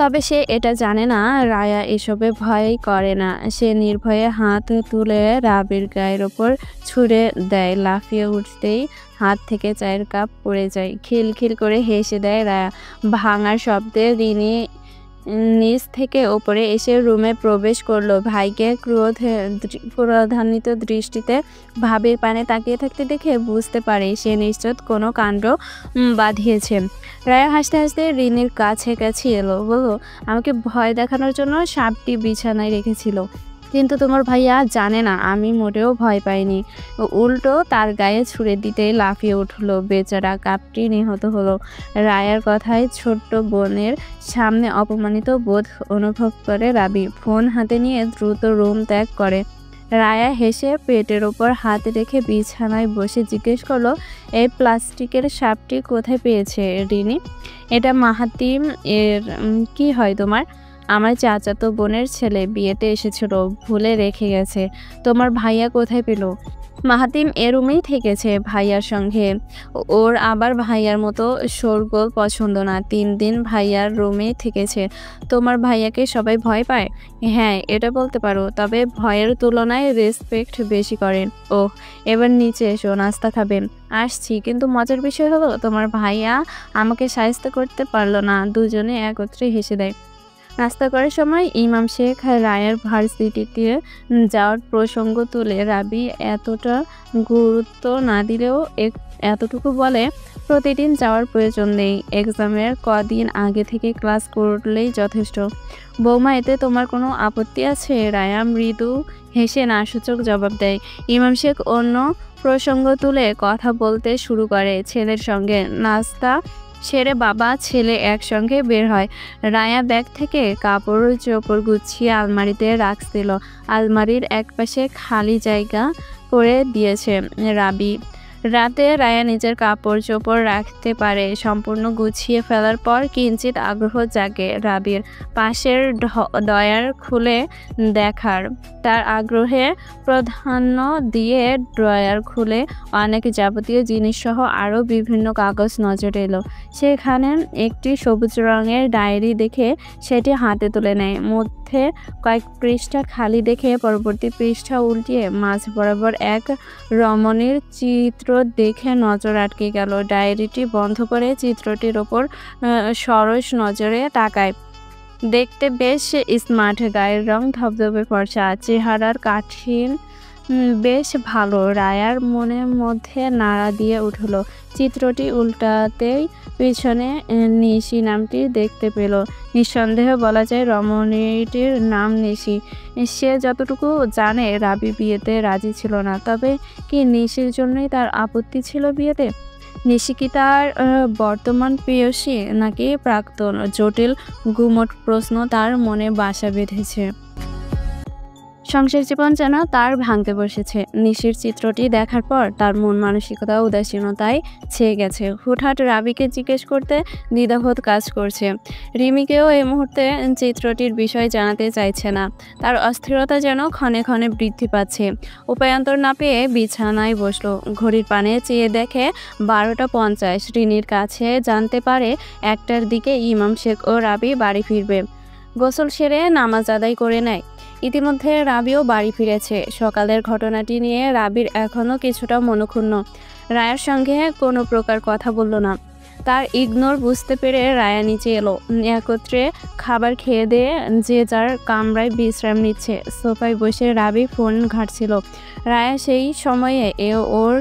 তবে সে এটা জানে না রায়া এসবে ভয়ই করে না। সে নির্ভয়ে হাত তুলে রাবির গায়ের ওপর ছুঁড়ে দেয়। লাফিয়ে উঠতেই হাত থেকে চায়ের কাপ পড়ে যায়। খিলখিল করে হেসে দেয় রায়া। ভাঙার শব্দে রিনি নিচ থেকে ওপরে এসে রুমে প্রবেশ করলো। ভাইকে ক্রোধান্বিত দৃষ্টিতে ভাবির পানে তাকিয়ে থাকতে দেখে বুঝতে পারে সে নিশ্চয় কোনো কাণ্ড বাঁধিয়েছে। রায়া হাসতে হাসতে রিনির কাছে এলো, বলল, আমাকে ভয় দেখানোর জন্য সাপটি বিছানায় রেখেছিল, কিন্তু তোমার ভাইয়া জানে না আমি মোটেও ভয় পাইনি। উল্টো তার গায়ে ছুঁড়ে দিতেই লাফিয়ে উঠলো। বেচারা কাপটি নিহত হলো। রায়ার কথায় ছোট্ট বোনের সামনে অপমানিত বোধ অনুভব করে রাবি। ফোন হাতে নিয়ে দ্রুত রুম ত্যাগ করে। রায়া হেসে পেটের ওপর হাত রেখে বিছানায় বসে জিজ্ঞেস করলো, এই প্লাস্টিকের সাপটি কোথায় পেয়েছে রিনি? এটা মাহাতিম এর। কি হয় তোমার? আমার চাচাতো বোনের ছেলে বিয়েতে এসেছিল, ভুলে রেখে গেছে। তোমার ভাইয়া কোথায় পেল? মাহাতিম এ রুমেই থেকেছে ভাইয়ার সঙ্গে। ওর আবার ভাইয়ার মতো শোরগোল পছন্দ না। 3 দিন ভাইয়ার রুমেই থেকেছে। তোমার ভাইয়াকে সবাই ভয় পায়? হ্যাঁ, এটা বলতে পারো, তবে ভয়ের তুলনায় রেসপেক্ট বেশি করেন। ওহ, এবার নিচে এসো, নাস্তা খাবে। আসছি, কিন্তু মজার বিষয় হলো তোমার ভাইয়া আমাকে শায়েস্তা করতে পারলো না। দুজনে একত্রে হেসে দেয়। নাস্তা করার সময় ইমাম শেখ রায়ের ভার্সিটিতে যাওয়ার প্রসঙ্গ তুলে রাবি এতটা গুরুত্ব না দিলেও এতটুকু বলে, প্রতিদিন যাওয়ার প্রয়োজন নেই, এক্সামের কদিন আগে থেকে ক্লাস করলেই যথেষ্ট। বৌমা, এতে তোমার কোনো আপত্তি আছে? রায়া মৃদু হেসে না সূচক জবাব দেয়। ইমাম শেখ অন্য প্রসঙ্গ তুলে কথা বলতে শুরু করে ছেলের সঙ্গে। নাস্তা সেরে বাবা ছেলে একসঙ্গে বের হয়। রায়া ব্যাগ থেকে কাপড় চোপড় গুছিয়ে আলমারিতে রাখছিল। আলমারির একপাশে খালি জায়গা করে দিয়েছে রাবি। রাতে রায়া নিজের কাপড় চোপড় রাখতে পারে সম্পূর্ণ গুছিয়ে ফেলার পর কিঞ্চিত আগ্রহ জাগে রাবির পাশের ড্রয়ার খুলে দেখার। তার আগ্রহে প্রাধান্য দিয়ে ড্রয়ার খুলে অনেক যাবতীয় জিনিসসহ আরও বিভিন্ন কাগজ নজরে এলো। সেখানে একটি সবুজ রঙের ডায়েরি দেখে সেটি হাতে তুলে নেয়। মধ্যে কয়েক পৃষ্ঠা খালি দেখে পরবর্তী পৃষ্ঠা উল্টিয়ে মাঝ বরাবর এক রমণীর চিত্র দেখে নজর আটকে গেল। ডায়েরিটি বন্ধ করে চিত্রটির ওপর সরস নজরে তাকায়। দেখতে বেশ স্মার্ট, গায়ের রং ধবধবে ফর্সা, চেহারার কাঠিন বেশ ভালো। রায়ার মনের মধ্যে নাড়া দিয়ে উঠল। চিত্রটি উল্টাতেই পিছনে নিশি নামটি দেখতে পেল। নিঃসন্দেহে বলা যায় রমণীটির নাম নিশি। সে যতটুকু জানে রাবি বিয়েতে রাজি ছিল না, তবে কি নিশির জন্যই তার আপত্তি ছিল বিয়েতে? নিশি কি তার বর্তমান প্রেয়সী নাকি প্রাক্তন? জটিল গুমট প্রশ্ন তার মনে বাসা বেঁধেছে। সংসার জীবন যেন তার ভাঙতে বসেছে। নিশির চিত্রটি দেখার পর তার মন মানসিকতা উদাসীনতায় ছেয়ে গেছে। হুটহাট রাবিকে জিজ্ঞেস করতে দ্বিধাবোধ কাজ করছে। রিমিকেও এই মুহূর্তে চিত্রটির বিষয় জানাতে চাইছে না। তার অস্থিরতা যেন ক্ষণে ক্ষণে বৃদ্ধি পাচ্ছে। উপায়ান্তর না পেয়ে বিছানায় বসলো। ঘড়ির পানে চেয়ে দেখে 12:50। রিনির কাছে জানতে পারে 1টার দিকে ইমাম শেখ ও রাবি বাড়ি ফিরবে। গোসল সেরে নামাজ আদায় করে নেয়। ইতিমধ্যে রাবিও বাড়ি ফিরেছে। সকালের ঘটনাটি নিয়ে রাবির এখনও কিছুটা মনক্ষুণ্ণ। রায়ার সঙ্গে কোনো প্রকার কথা বলল না। তার ইগনোর বুঝতে পেরে রায়া নিচে এলো। একত্রে খাবার খেয়ে দিয়ে যে যার কামরায় বিশ্রাম নিচ্ছে। সোফায় বসে রাবি ফোন ঘাঁটছিল। রায়া সেই সময়ে ওর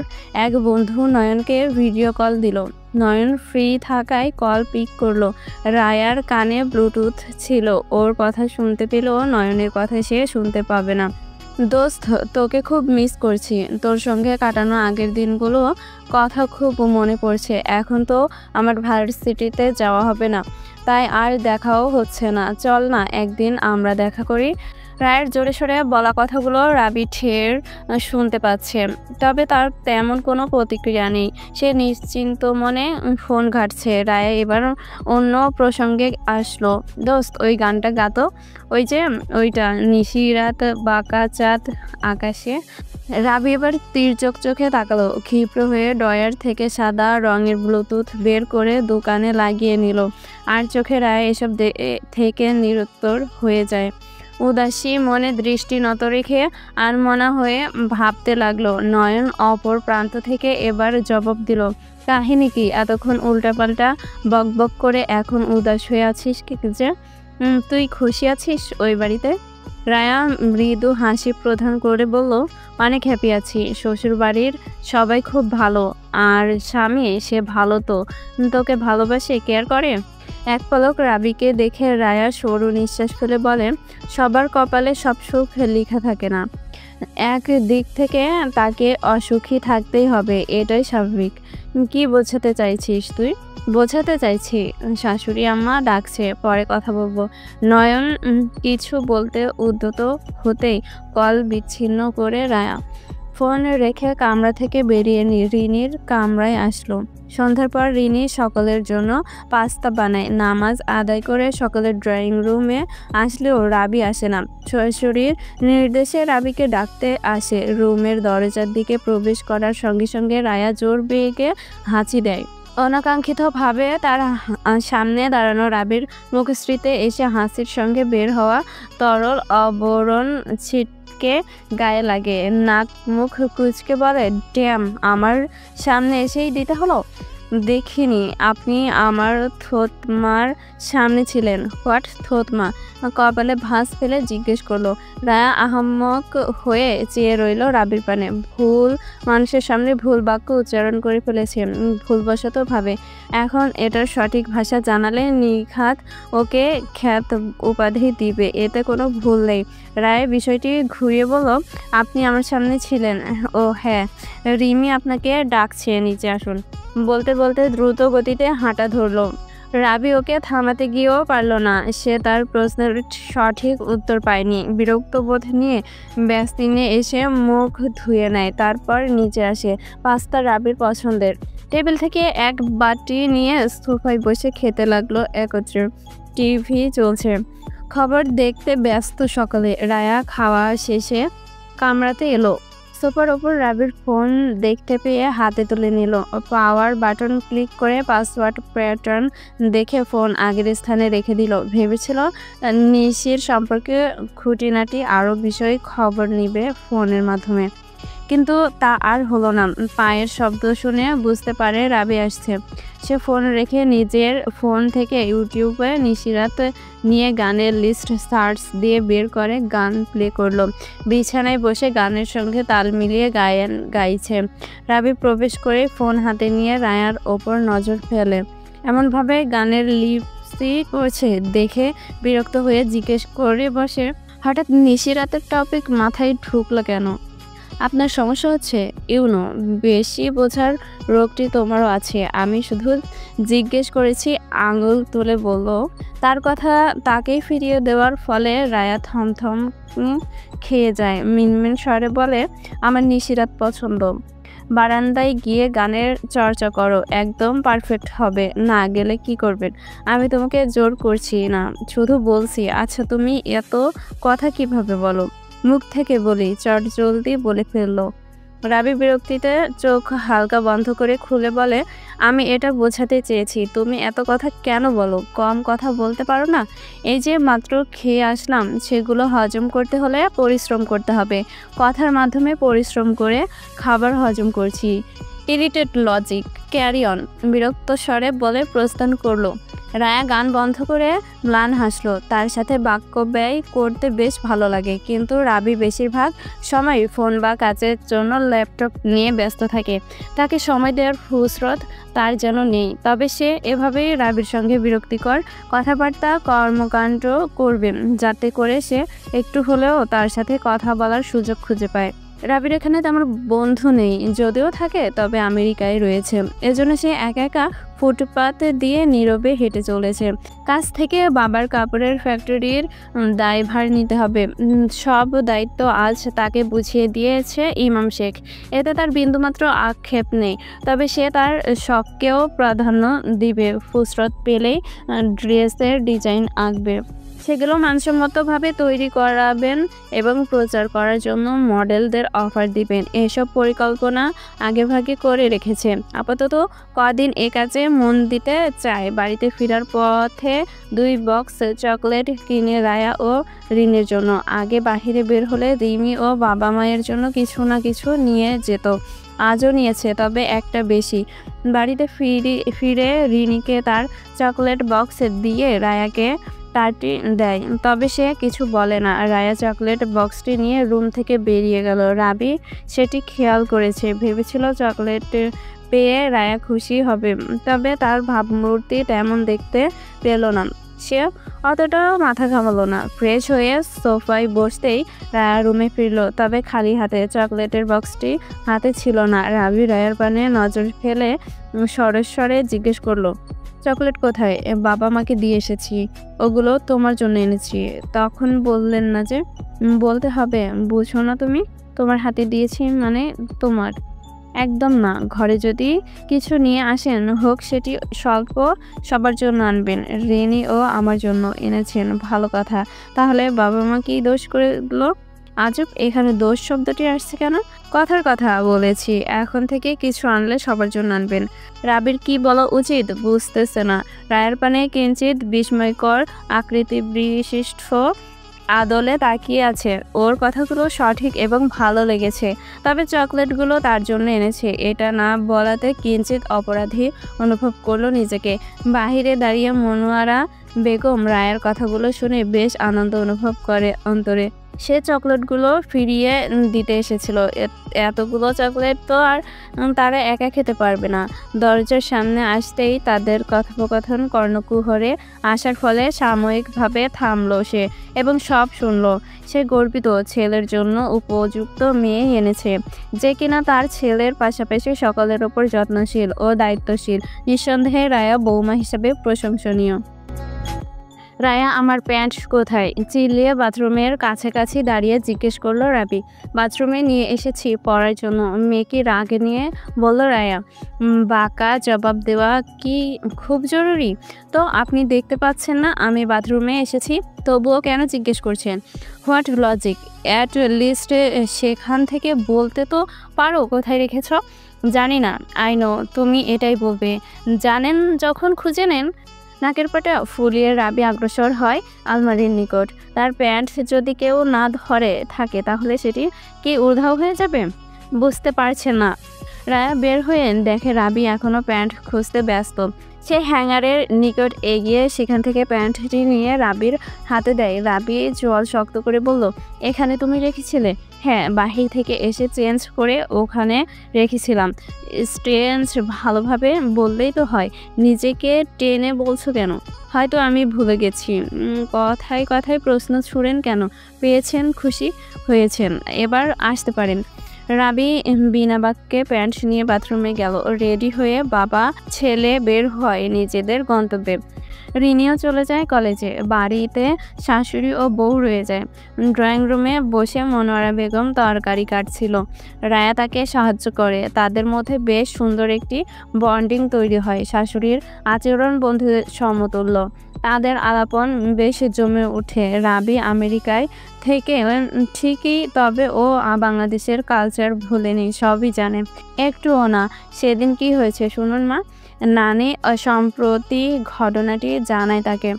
এক বন্ধু নয়নকে ভিডিও কল দিল। নয়ন ফ্রি থাকায় কল পিক করলো। রায়ার কানে ব্লুটুথ ছিল। ওর কথা শুনতে পেলেও নয়নের কথা সে শুনতে পাবে না। দোস্ত, তোকে খুব মিস করছি। তোর সঙ্গে কাটানো আগের দিনগুলো কথা খুব মনে পড়ছে। এখন তো আমার ভার্সিটিতে যাওয়া হবে না, তাই আর দেখাও হচ্ছে না। চল না একদিন আমরা দেখা করি। রায়ের জোরে সোরে বলা কথাগুলো রাবি ঠের শুনতে পাচ্ছে, তবে তার তেমন কোনো প্রতিক্রিয়া নেই। সে নিশ্চিন্ত মনে ফোন ঘাটছে। রায়া এবার অন্য প্রসঙ্গে আসলো। দোস্ত, ওই গানটা গাতো, ওই যে ওইটা, নিশিরাত বাঁকা চাঁদ আকাশে। রাবি এবার তীর্যক চোখে তাকালো। ক্ষিপ্র হয়ে ড্রয়ার থেকে সাদা রঙের ব্লুটুথ বের করে দোকানে লাগিয়ে নিল। আর চোখে রায় এসব থেকে নিরুত্তর হয়ে যায়। উদাসী মনে দৃষ্টি নত রেখে আনমনা হয়ে ভাবতে লাগলো। নয়ন অপর প্রান্ত থেকে এবার জবাব দিল। কাহিনী কি? এতক্ষণ উল্টাপাল্টা বকবক করে এখন উদাস হয়ে আছিস কি যে? তুই খুশি আছিস ওই বাড়িতে? রায়া মৃদু হাসি প্রদান করে বলল, অনেক হ্যাপি আছি। শ্বশুর বাড়ির সবাই খুব ভালো। আর স্বামী, সে ভালো তো? তোকে ভালোবাসে, কেয়ার করে? এক পলক রাবিকে দেখে রায়া সরু নিঃশ্বাস ফেলে বলে, সবার কপালে সব সুখ লেখা থাকে না। এক দিক থেকে তাকে অসুখী থাকতেই হবে, এটাই স্বাভাবিক। কি বোঝাতে চাইছিস তুই? বোঝাতে চাইছি শাশুড়ি আম্মা ডাকছে, পরে কথা বলবো। নয়ন কিছু বলতে উদ্যত হতেই কল বিচ্ছিন্ন করে রায়া ফোন রেখে কামরা থেকে বেরিয়ে রিনির কামরায় আসলো। সন্ধ্যার পর রিনি সকলের জন্য পাস্তা বানায়। নামাজ আদায় করে সকলের ড্রয়িং রুমে আসলেও রাবি আসে না। শ্বশুরের নির্দেশে রাবিকে ডাকতে আসে। রুমের দরজার দিকে প্রবেশ করার সঙ্গে সঙ্গে রায়া জোর বেগে হাঁচি দেয়। অনাকাঙ্ক্ষিতভাবে তার সামনে দাঁড়ানো রাবির মুখশ্রীতে এসে হাসির সঙ্গে বের হওয়া তরল আবরণ ছিটকে গায়ে লাগে। নাক মুখ কুঁচকে বলে, ড্যাম, আমার সামনে এসেই দিতে হলো। দেখিনি, আপনি আমার থতমার সামনে ছিলেন। হোয়াট থতমা? কপালে ভাঁজ ফেলে জিজ্ঞেস করলো। রায়া আহাম্মক হয়ে চেয়ে রইল রাবির পানে। ভুল মানুষের সামনে ভুল বাক্য উচ্চারণ করে ফেলেছে ভুলবশত ভাবে। এখন এটার সঠিক ভাষা জানালে নিখাত ওকে খ্যাত উপাধি দিবে, এতে কোনো ভুল নেই। রায় বিষয়টি ঘুরিয়ে বলল, আপনি আমার সামনে ছিলেন? ও হ্যাঁ, রিমি আপনাকে ডাকছে, নিচে আসুন। বলতে বলতে দ্রুত গতিতে হাঁটা ধরল। রাবি ওকে থামাতে গিয়েও পারল না। সে তার প্রশ্নের সঠিক উত্তর পায়নি। বিরক্ত বোধ নিয়ে বেসিনে এসে মুখ ধুয়ে নেয়, তারপর নিচে আসে। পাস্তা রাবির পছন্দের। টেবিল থেকে এক বাটি নিয়ে সোফায় বসে খেতে লাগলো একত্রে। টিভি চলছে, খবর দেখতে ব্যস্ত সকলে। রায়া খাওয়া শেষে কামরাতে এলো। সোফার ওপর রাবির ফোন দেখতে পেয়ে হাতে তুলে নিল। পাওয়ার বাটন ক্লিক করে পাসওয়ার্ড প্যাটার্ন দেখে ফোন আগের স্থানে রেখে দিল। ভেবেছিল নিশির সম্পর্কে খুঁটিনাটি আরও বিষয় খবর নিবে ফোনের মাধ্যমে, কিন্তু তা আর হলো না। পায়ের শব্দ শুনে বুঝতে পারে রাবি আসছে। সে ফোন রেখে নিজের ফোন থেকে ইউটিউবে নিশিরাত নিয়ে গানের লিস্ট সার্চ দিয়ে বের করে গান প্লে করলো। বিছানায় বসে গানের সঙ্গে তাল মিলিয়ে গাইছে। রাবি প্রবেশ করে ফোন হাতে নিয়ে রায়ার ওপর নজর ফেলে। এমনভাবে গানের লিপসি করছে দেখে বিরক্ত হয়ে জিজ্ঞেস করে বসে, হঠাৎ নিশিরাতের টপিক মাথায় ঢুকলো কেন? আপনার সমস্যা হচ্ছে? ইউনো, বেশি বোঝার রোগটি তোমারও আছে। আমি শুধু জিজ্ঞেস করেছি। আঙুল তুলে বলল। তার কথা তাকেই ফিরিয়ে দেওয়ার ফলে রায়া থমথম খেয়ে যায়। মিনমিন স্বরে বলে, আমার নিশিরাত পছন্দ। বারান্দায় গিয়ে গানের চর্চা করো, একদম পারফেক্ট হবে। না গেলে কি করবেন? আমি তোমাকে জোর করছি না, শুধু বলছি। আচ্ছা, তুমি এত কথা কিভাবে বলো? মুখ থেকে বলি, চট জলদি বলে ফেললো। রাবি বিরক্তিতে চোখ হালকা বন্ধ করে খুলে বলে, আমি এটা বোঝাতে চেয়েছি তুমি এত কথা কেন বলো? কম কথা বলতে পারো না? এই যে মাত্র খেয়ে আসলাম, সেগুলো হজম করতে হলে পরিশ্রম করতে হবে। কথার মাধ্যমে পরিশ্রম করে খাবার হজম করছি। ইরিটেড লজিক, ক্যারি অন, বিরক্ত স্বরে বলে প্রস্থান করলো। রায়া গান বন্ধ করে ম্লান হাসলো। তার সাথে বাক্য ব্যয় করতে বেশ ভালো লাগে, কিন্তু রাবি বেশিরভাগ সময় ফোন বা কাজের জন্য ল্যাপটপ নিয়ে ব্যস্ত থাকে। তাকে সময় দেওয়ার ফুসরত তার যেন নেই। তবে সে এভাবেই রাবির সঙ্গে বিরক্তিকর কথাবার্তা কর্মকাণ্ড করবে, যাতে করে সে একটু হলেও তার সাথে কথা বলার সুযোগ খুঁজে পায়। রাবির এখানে তেমন বন্ধু নেই, যদিও থাকে তবে আমেরিকায় রয়েছে। এজন্য সে একা একা ফুটপাত দিয়ে নীরবে হেঁটে চলেছে। কাছ থেকে বাবার কাপড়ের ফ্যাক্টরির দায়ভার নিতে হবে। সব দায়িত্ব আজ তাকে বুঝিয়ে দিয়েছে ইমাম শেখ। এতে তার বিন্দুমাত্র আক্ষেপ নেই। তবে সে তার শখকেও প্রাধান্য দিবে। ফুসরত পেলেই ড্রেসের ডিজাইন আঁকবে, সেগুলো মানসম্মতভাবে তৈরি করাবেন এবং প্রচার করার জন্য মডেলদের অফার দিবেন। এসব পরিকল্পনা আগেভাগে করে রেখেছে। আপাতত কদিন এ কাজে মন দিতে চায়। বাড়িতে ফেরার পথে 2 বক্স চকলেট কিনে রায়া ও রিনের জন্য। আগে বাহিরে বের হলে রিমি ও বাবা মায়ের জন্য কিছু না কিছু নিয়ে যেত। আজও নিয়েছে, তবে একটা বেশি। বাড়িতে ফিরে রিনিকে তার চকলেট বক্স দিয়ে রায়াকে তারটি দেয়, তবে সে কিছু বলে না। রায়া চকলেট বক্সটি নিয়ে রুম থেকে বেরিয়ে গেল। রাবি সেটি খেয়াল করেছে, ভেবেছিল চকলেট পেয়ে রায়া খুশি হবে, তবে তার ভাবমূর্তি তেমন দেখতে পেল না। সে অতটাও মাথা ঘামালো না। ফ্রেশ হয়ে সোফায় বসতেই রায়া রুমে ফিরল, তবে খালি হাতে। চকলেটের বক্সটি হাতে ছিল না। রাবি রায়ার পানে নজর ফেলে স্বরে জিজ্ঞেস করলো, চকলেট কোথায়? বাবা মাকে দিয়ে এসেছি, ওগুলো তোমার জন্য এনেছি। তখন বললেন না যে? বলতে হবে, বুঝো না তুমি? তোমার হাতে দিয়েছি মানে তোমার? একদম না। ঘরে যদি কিছু নিয়ে আসেন, হোক সেটি স্বল্প, সবার জন্য আনবেন। রেনি ও আমার জন্য এনেছেন, ভালো কথা। তাহলে বাবা মা কি দোষ করলো? আজব, এখানে দোষ শব্দটি আসছে কেন? কথার কথা বলেছি, এখন থেকে কিছু আনলে সবার জন্য আনবেন। রাবির কি বলা উচিত বুঝতেছে না। রায়ের পানে কিঞ্চিত বিস্ময়কর আকৃতি বিশিষ্ট আদলে তাকিয়ে আছে। ওর কথাগুলো সঠিক এবং ভালো লেগেছে, তবে চকলেটগুলো তার জন্য এনেছে এটা না বলাতে কিঞ্চিত অপরাধী অনুভব করলো নিজেকে। বাহিরে দাঁড়িয়ে মনোয়ারা বেগম রায়ের কথাগুলো শুনে বেশ আনন্দ অনুভব করে অন্তরে। সে চকলেটগুলো ফিরিয়ে দিতে এসেছিল। এতগুলো চকলেট তো আর তারা একা খেতে পারবে না। দরজার সামনে আসতেই তাদের কথোপকথন কর্ণকুহরে আসার ফলে সাময়িকভাবে থামলো সে এবং সব শুনল। সে গর্বিত ছেলের জন্য উপযুক্ত মেয়ে এনেছে, যে কিনা তার ছেলের পাশাপাশি সকলের ওপর যত্নশীল ও দায়িত্বশীল। নিঃসন্দেহে রায়া বৌমা হিসেবে প্রশংসনীয়। রায়া, আমার প্যান্ট কোথায়? চিল্লিয়ে বাথরুমের কাছাকাছি দাঁড়িয়ে জিজ্ঞেস করলো রাবি। বাথরুমে নিয়ে এসেছি পরার জন্য, মেয়েকে রাগে নিয়ে বলল রায়া। বাঁকা জবাব দেওয়া কি খুব জরুরি? তো আপনি দেখতে পাচ্ছেন না আমি বাথরুমে এসেছি, তবুও কেন জিজ্ঞেস করছেন? What logic? অ্যাট লিস্ট সেখান থেকে বলতে তো পারো কোথায় রেখেছ। জানি না। আই নো তুমি এটাই বলবে। জানেন যখন খুঁজে নেন। নাকের পাটা ফুলিয়ে রাবি অগ্রসর হয় আলমারির নিকট। তার প্যান্ট যদি কেউ না ধরে থাকে তাহলে সেটি কি উধাও হয়ে যাবে? বুঝতে পারছে না। রায়া বের হয়ে দেখে রাবি এখনও প্যান্ট খুঁজতে ব্যস্ত। সে হ্যাঙ্গারের নিকট এগিয়ে সেখান থেকে প্যান্টটি নিয়ে রাবির হাতে দেয়। রাবি জল শক্ত করে বলল, এখানে তুমি রেখেছিলে? হ্যাঁ, বাহির থেকে এসে চেঞ্জ করে ওখানে রেখেছিলাম। স্ট্রেঞ্জ ভালোভাবে বললেই তো হয়, নিজেকে টেনে বলছো কেন? হয়তো আমি ভুলে গেছি। কথায় কথায় প্রশ্ন ছুড়েন কেন? পেয়েছেন, খুশি হয়েছেন, এবার আসতে পারেন। রাবি বিনা বাক্যে প্যান্ট নিয়ে বাথরুমে গেল। রেডি হয়ে বাবা ছেলে বের হয় নিজেদের গন্তব্যে। রিনিও চলে যায় কলেজে। বাড়িতে শাশুড়ি ও বউ রয়ে যায়। ড্রয়িং রুমে বসে মনোয়ারা বেগম তরকারি কাটছিল। রায়া তাকে সাহায্য করে। তাদের মধ্যে বেশ সুন্দর একটি বন্ডিং তৈরি হয়। শাশুড়ির আচরণ বন্ধুদের সমতুল্য। তাদের আলাপন বেশ জমে ওঠে। রাবি আমেরিকায় থেকে ঠিকই, তবে ও বাংলাদেশের কালচার ভুলেনি, সবই জানে। একটুও না। সেদিন কি হয়েছে শুনুন মা। নানি সম্প্রতি ঘটনাটি জানায় তাকে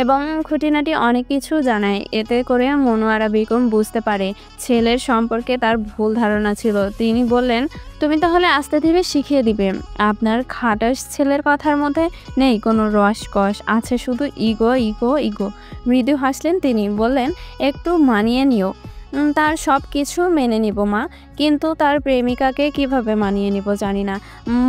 এবং খুঁটিনাটি অনেক কিছু জানায়। এতে করে মনোয়ারা বেগম বুঝতে পারে ছেলের সম্পর্কে তার ভুল ধারণা ছিল। তিনি বললেন, তুমি তাহলে আস্তে ধীরে শিখিয়ে দিবে। আপনার খাটাস ছেলের কথার মধ্যে নেই কোনো রসকস, আছে শুধু ইগো ইগো ইগো। মৃদু হাসলেন তিনি, বললেন, একটু মানিয়ে নিও। তার সব কিছু মেনে নিব মা, কিন্তু তার প্রেমিকাকে কিভাবে মানিয়ে নিব জানি না,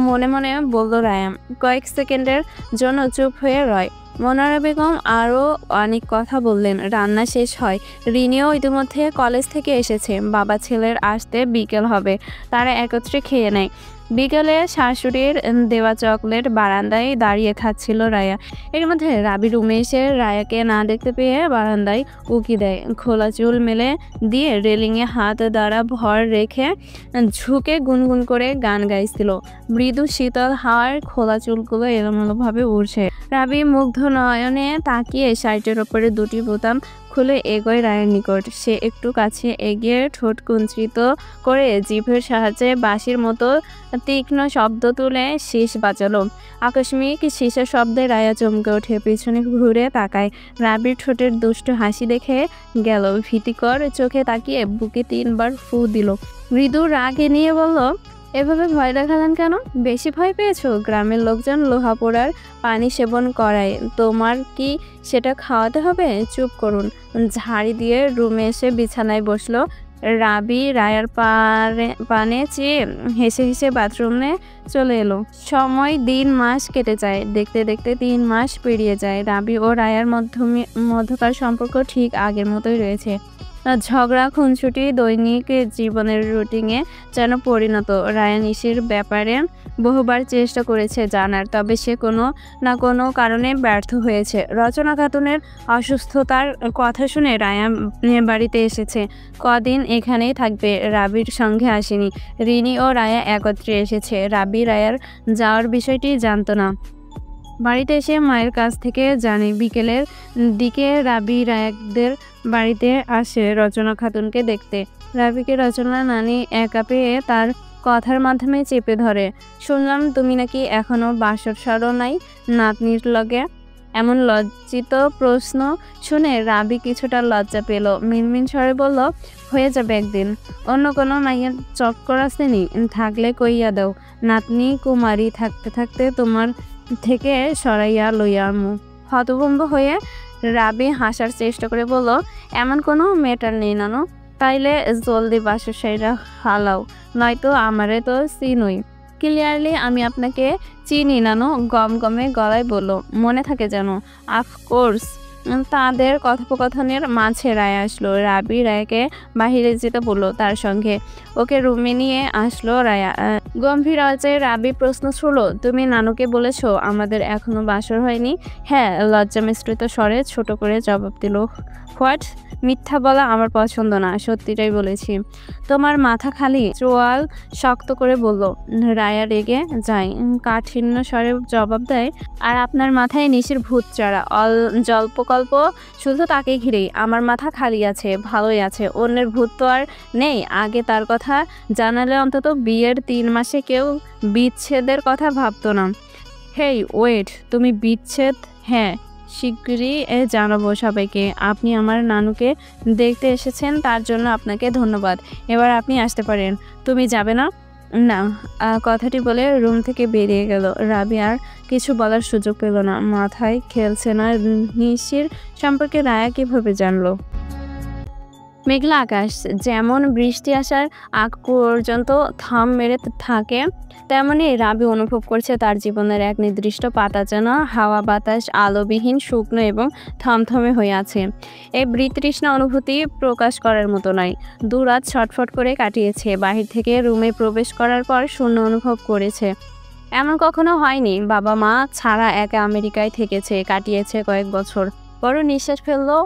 মনে মনে বলল রায়া। কয়েক সেকেন্ডের জন্য চুপ হয়ে রয়। মনোয়ারা বেগম আরও অনেক কথা বললেন। রান্না শেষ হয়। রিনিও ইতিমধ্যে কলেজ থেকে এসেছে। বাবা ছেলের আসতে বিকেল হবে। তারা একত্রে খেয়ে নেয়। বিকেলে শাশুড়ির দেওয়া চকলেট বারান্দায় দাঁড়িয়ে খাচ্ছিল রায়া। এর মধ্যে রাবি রুমে এসে রায়াকে না দেখতে পেয়ে বারান্দায় উকি দেয়। খোলা চুল মেলে দিয়ে রেলিংয়ে হাত দ্বারা ভর রেখে ঝুঁকে গুনগুন করে গান গাইছিল। মৃদু শীতল হাওয়ার খোলা চুলগুলো এলোমেলোভাবে উড়ছে। রাবি মুগ্ধ নয়নে তাকিয়ে শার্টের ওপরে দুটি বোতাম খুলে এগোয় রায়ের নিকট। সে একটু কাছে এগিয়ে ঠোঁট কুঞ্চিত করে জিভের সাহায্যে বাঁশির মতো তীক্ষ্ণ শব্দ তুলে শীষ বাজালো। আকস্মিক শীষের শব্দে রায়া চমকে ওঠে, পিছনে ঘুরে তাকায়। রাবির ঠোঁটের দুষ্ট হাসি দেখে গেল। ভীতিকর চোখে তাকিয়ে বুকে 3 বার ফু দিল। মৃদু রাগে নিয়ে বলল, এভাবে ভয় দেখালেন কেন? বেশি ভয় পেয়েছো? গ্রামের লোকজন লোহা পোড়ার পানি সেবন করায়, তোমার কি সেটা খাওয়াতে হবে? চুপ করুন। ঝাড়ি দিয়ে রুমে এসে বিছানায় বসলো। রাবি রায়ার পানে চেয়ে হেসে হেসে বাথরুমে চলে এলো। সময় দিন মাস কেটে যায়। দেখতে দেখতে 3 মাস পেরিয়ে যায়। রাবি ও রায়ার মধ্যকার সম্পর্ক ঠিক আগের মতোই রয়েছে। ঝগড়া খুনসুটি দৈনিক জীবনের রুটিনে যেন পরিণত। রায়া নিশির ব্যাপারে বহুবার চেষ্টা করেছে জানার, তবে সে কোনো না কোনো কারণে ব্যর্থ হয়েছে। রচনা খাতুনের অসুস্থতার কথা শুনে রায়া বাড়িতে এসেছে। কদিন এখানেই থাকবে, রাবির সঙ্গে আসেনি। রিনি ও রায়া একত্রে এসেছে। রাবি রায়ার যাওয়ার বিষয়টি জানত না। বাড়িতে এসে মায়ের কাছ থেকে জানে। বিকেলের দিকে রাবি রায়াকদের বাড়িতে আসে রচনা খাতুনকে দেখতে। রাবিকে রচনা নানি একা পেয়ে তার কথার মাধ্যমে চেপে ধরে। শুনলাম তুমি নাকি এখনো বাসর সারও নাই নাতনির লগে। এমন লজ্জিত প্রশ্ন শুনে রাবি কিছুটা লজ্জা পেল। মিনমিন স্বরে বলল, হয়ে যাবে একদিন। অন্য কোনো মাইয়ের চক্কর আসেনি? থাকলে কইয়া দাও। নাতনি কুমারী থাকতে থাকতে তোমার থেকে সরাইয়া লইয়া আমু। হতভম্ব হয়ে রাবি হাসার চেষ্টা করে বলল, এমন কোনো ম্যাটার নেই নানু, তাইলে জলদি বাসা সাইরা হালাও, নয়তো আমারে তো চিনুই। ক্লিয়ারলি আমি আপনাকে চিনি নানু, গমগমে গলায় বলল। মনে থাকে যেন। অফকোর্স। তাদের কথোপকথনের মাঝে রায় আসলো। রাবি রায়কে বাহিরে যেতে বললো তার সঙ্গে। ওকে রুমে নিয়ে আসলো রায়া। গম্ভীর আওয়াজে রাবি প্রশ্ন ছুড়ল, তুমি নানুকে বলেছো আমাদের এখনো বাসর হয়নি? হ্যাঁ, লজ্জা মিশ্রিত স্বরে ছোট করে জবাব দিল। হোয়াট? মিথ্যা বলা আমার পছন্দ না, সত্যিটাই বলেছি। তোমার মাথা খালি? চোয়াল শক্ত করে বলল। রায়া রেগে যায়, কাঠিন্য স্বরে জবাব দেয়, আর আপনার মাথায় নিশির ভূত চড়া জল্পকল্প শুধু তাকে ঘিরেই। আমার মাথা খালি আছে, ভালোই আছে, অন্যের ভূত তো আর নেই। আগে তার কথা জানালে অন্তত বিয়ের 3 মাসে কেউ বিচ্ছেদের কথা ভাবতো না। হেই ওয়েট, তুমি বিচ্ছেদ? হ্যাঁ, শিগগিরই জানাবো সবাইকে। আপনি আমার নানুকে দেখতে এসেছেন, তার জন্য আপনাকে ধন্যবাদ। এবার আপনি আসতে পারেন। তুমি যাবে না? না। কথাটি বলে রুম থেকে বেরিয়ে গেল। রাবি আর কিছু বলার সুযোগ পেল না। মাথায় খেলছে না নিশির সম্পর্কে রায়া কিভাবে জানলো। মেঘলা আকাশ যেমন বৃষ্টি আসার আগ পর্যন্ত থাম মেরে থাকে, তেমনি রাবি অনুভব করছে তার জীবনের এক নির্দিষ্ট পাতা যেন হাওয়া বাতাস আলোবিহীন, শুকনো এবং থমথমে হয়ে আছে। এই বিতৃষ্ণা অনুভূতি প্রকাশ করার মতো নয়। দুরাত ছটফট করে কাটিয়েছে। বাহির থেকে রুমে প্রবেশ করার পর শূন্য অনুভব করেছে। এমন কখনো হয়নি। বাবা মা ছাড়া একা আমেরিকায় থেকেছে, কাটিয়েছে কয়েক বছর। বড় নিঃশ্বাস ফেললো।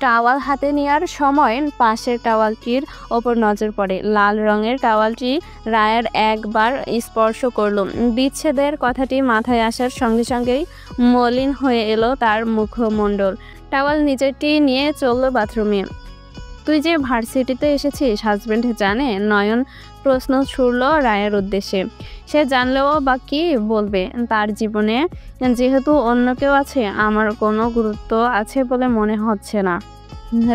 টাওয়াল হাতে নেওয়ার সময় পাশের টাওয়ালটির ওপর নজর পড়ে। লাল রঙের টাওয়ালটি রায়ের একবার স্পর্শ করলো। বিচ্ছেদের কথাটি মাথায় আসার সঙ্গে সঙ্গেই মলিন হয়ে এলো তার মুখমণ্ডল। টাওয়াল নিজেরটি নিয়ে চললো বাথরুমে। তুই যে ভার্সিটিতে এসেছিস, হাজবেন্ড জানে? নয়ন প্রশ্ন ছুড়ল রায়ের উদ্দেশ্যে। সে জানলেও বা কি বলবে? তার জীবনে যেহেতু অন্য কেউ আছে, আমার কোনো গুরুত্ব আছে বলে মনে হচ্ছে না।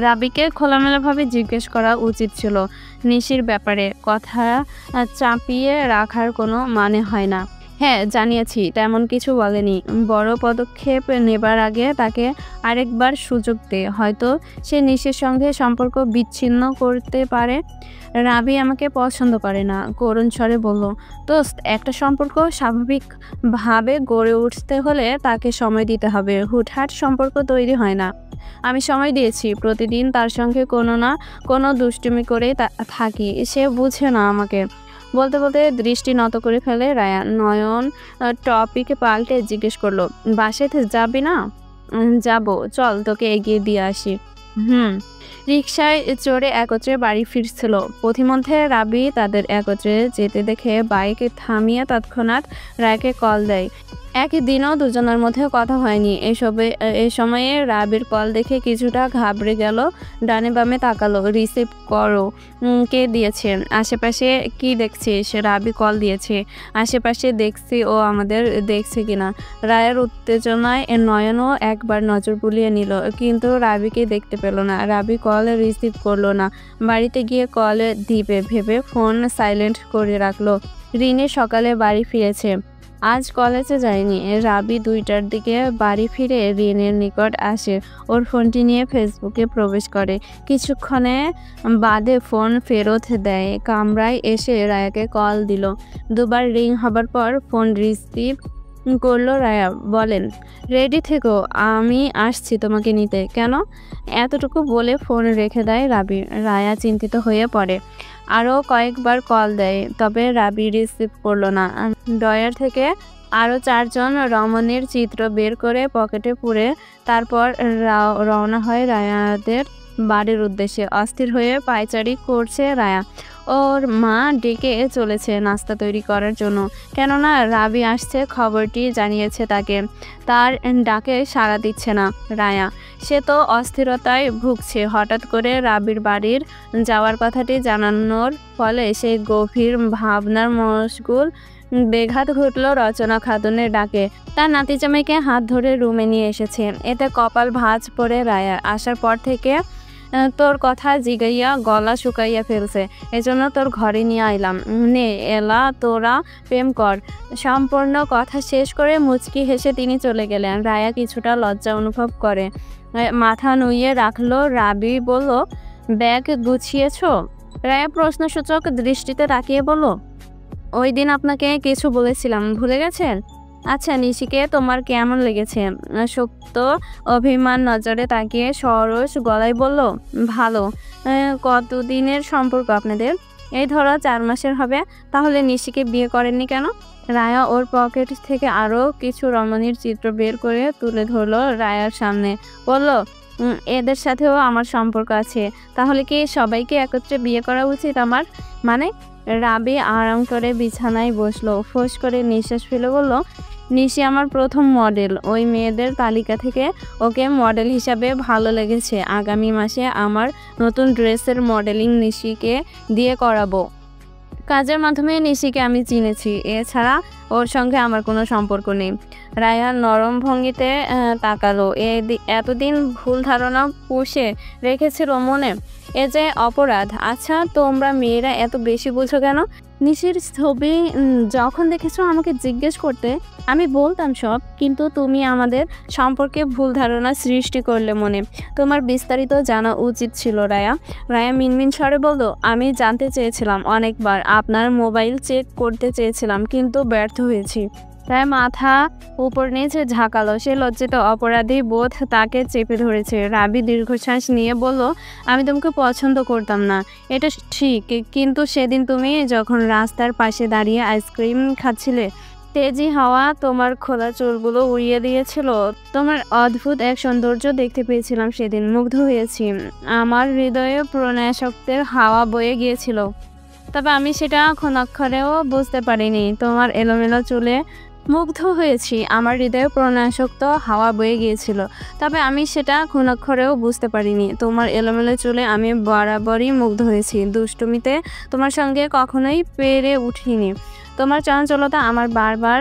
রাবিকে খোলামেলাভাবে জিজ্ঞেস করা উচিত ছিল নিশির ব্যাপারে। কথা চাপিয়ে রাখার কোনো মানে হয় না। হ্যাঁ, জানিয়েছি, তেমন কিছু বলেনি। বড় পদক্ষেপ নেবার আগে তাকে আরেকবার সুযোগ দে, হয়তো সে নিশির সঙ্গে সম্পর্ক বিচ্ছিন্ন করতে পারে। রাবি আমাকে পছন্দ করে না, করুণ স্বরে বলল। দোস্ত, একটা সম্পর্ক স্বাভাবিকভাবে গড়ে উঠতে হলে তাকে সময় দিতে হবে। হুটহাট সম্পর্ক তৈরি হয় না। আমি সময় দিয়েছি, প্রতিদিন তার সঙ্গে কোনো না কোনো দুষ্টুমি করেই থাকি। সে বুঝে না আমাকে। বলতে বলতে দৃষ্টি নত করে ফেলে রায়া। নয়ন টপিকে পাল্টে জিজ্ঞেস করলো, বাসাতে যাবি না? যাবো, চল তোকে এগিয়ে দিয়ে আসি। রিকশায় চড়ে একত্রে বাড়ি ফিরছিল। পথিমধ্যে রাবি তাদের একত্রে যেতে দেখে বাইকে থামিয়ে তৎক্ষণাৎ রায়কে কল দেয়। একই দিনও দুজনের মধ্যে কথা হয়নি। এই সময়ে রাবির কল দেখে কিছুটা ঘাবড়ে গেল। ডানে বামে তাকালো। রিসিভ করো। কে দিয়েছে? আশেপাশে কি দেখছিস? রাবি কল দিয়েছে। আশেপাশে দেখছি, ও আমাদের দেখছে কিনা। রায়ের উত্তেজনায় নয়নও একবার নজর বুলিয়ে নিল, কিন্তু রাবিকে দেখতে পেল না। রাবি কল রিসিভ করলো না। বাড়িতে গিয়ে কল দিবে ভেবে ফোন সাইলেন্ট করে রাখলো। রিনি সকালে বাড়ি ফিরেছে, আজ কলেজে যায়নি। রাবি 2টার দিকে বাড়ি ফিরে রিনের নিকট আসে। ওর ফোনটি নিয়ে ফেসবুকে প্রবেশ করে। কিছুক্ষণে বাদে ফোন ফেরত দেয়। কামরায় এসে রায়াকে কল দিল। 2বার রিং হবার পর ফোন রিসিভ করলো রায়া। বলেন, রেডি থেকো, আমি আসছি তোমাকে নিতে। কেন? এতটুকু বলে ফোন রেখে দেয় রাবি। রায়া চিন্তিত হয়ে পড়ে। আরও কয়েকবার কল দেয়, তবে রাবি রিসিভ করলো না। ডয়ার থেকে আরও 4 জন রমণীর চিত্র বের করে পকেটে পুরে তারপর রওনা হয় রায়াদের বাড়ির উদ্দেশ্যে। অস্থির হয়ে পায়চারি করছে রায়া। ওর মা ডেকে চলেছে নাস্তা তৈরি করার জন্য, কেননা রাবি আসছে খবরটি জানিয়েছে তাকে। তার ডাকে সাড়া দিচ্ছে না রায়া। সে তো অস্থিরতায় ভুগছে। হঠাৎ করে রাবির বাড়ির যাওয়ার কথাটি জানানোর ফলে সে গভীর ভাবনার মশগুল। বেঘাত ঘটল রচনা খাতুনের ডাকে। তার নাতি জামাইকে হাত ধরে রুমে নিয়ে এসেছে। এতে কপাল ভাঁজ পড়ে রায়ার। আসার পর থেকে তোর কথা জিগাইয়া গলা শুকাইয়া ফেলছে, এজন্য তোর ঘরে নিয়ে আইলাম। নে এলা তোরা প্রেম কর। সম্পূর্ণ কথা শেষ করে মুচকি হেসে তিনি চলে গেলেন। রায়া কিছুটা লজ্জা অনুভব করে মাথা নুইয়ে রাখলো। রাবি বলল, ব্যাগ গুছিয়েছো? রায়া প্রশ্নসূচক দৃষ্টিতে তাকিয়ে বলল, ওই দিন আপনাকে কিছু বলেছিলাম, ভুলে গেছেন? আচ্ছা নিশিকে তোমার কেমন লেগেছে? সুপ্ত অভিমান নজরে তাকিয়ে সরস গলায় বলল, ভালো। কতদিনের সম্পর্ক আপনাদের? এই ধরো 4 মাসের হবে। তাহলে নিশিকে বিয়ে করেননি কেন? রায়া ওর পকেট থেকে আরও কিছু রমণীর চিত্র বের করে তুলে ধরলো রায়ার সামনে। বলল, এদের সাথেও আমার সম্পর্ক আছে। তাহলে কি সবাইকে একত্রে বিয়ে করা উচিত আমার? মানে? রাবি আরাম করে বিছানায় বসলো, ফোঁস করে নিঃশ্বাস ফেলে বলল, নিশি আমার প্রথম মডেল। ওই মেয়েদের তালিকা থেকে ওকে মডেল হিসাবে ভালো লেগেছে। আগামী মাসে আমার নতুন ড্রেসের মডেলিং নিশিকে দিয়ে করাবো। কাজের মাধ্যমে নিশিকে আমি চিনেছি, এছাড়া ওর সঙ্গে আমার কোনো সম্পর্ক নেই। রায়া নরম ভঙ্গিতে তাকালো। এতদিন ভুল ধারণা পুষে রেখেছিল মনে, এ যে অপরাধ। আচ্ছা তোমরা মেয়েরা এত বেশি বুঝো কেন? নিশির ছবি যখন দেখেছো আমাকে জিজ্ঞেস করতে, আমি বলতাম সব, কিন্তু তুমি আমাদের সম্পর্কে ভুল ধারণা সৃষ্টি করলে মনে। তোমার বিস্তারিত জানা উচিত ছিল রায়া। রায়া মিনমিন স্বরে বলল, আমি জানতে চেয়েছিলাম অনেকবার, আপনার মোবাইল চেক করতে চেয়েছিলাম, কিন্তু ব্যর্থ হয়েছি। রায়া মাথা উপর নিচে ঝাঁকালো। সে লজ্জিত অপরাধী বোধ তাকে চেপে ধরেছে। রাবি দীর্ঘশ্বাস নিয়ে বলল, আমি তোমাকে পছন্দ করতাম না, এটা ঠিক, কিন্তু সেদিন তুমি যখন রাস্তার পাশে দাঁড়িয়ে আইসক্রিম খাচ্ছিলে, তেজি হাওয়া তোমার খোলা চুলগুলো উড়িয়ে দিয়েছিল। তোমার অদ্ভুত এক সৌন্দর্য দেখতে পেয়েছিলাম সেদিন, মুগ্ধ হয়েছি। আমার হৃদয়ে প্রণয়াসক্তের হাওয়া বয়ে গিয়েছিল, তবে আমি সেটা ক্ষণাক্ষরেও বুঝতে পারিনি। তোমার এলোমেলো চুলে মুগ্ধ হয়েছি, আমার হৃদয়ে প্রণয়াসক্ত হাওয়া বয়ে গিয়েছিল, তবে আমি সেটা ক্ষণাক্ষরেও বুঝতে পারিনি। তোমার এলোমেলো চুলে আমি বরাবরই মুগ্ধ হয়েছি। দুষ্টুমিতে তোমার সঙ্গে কখনোই পেরে উঠিনি। তোমার চঞ্চলতা আমার বারবার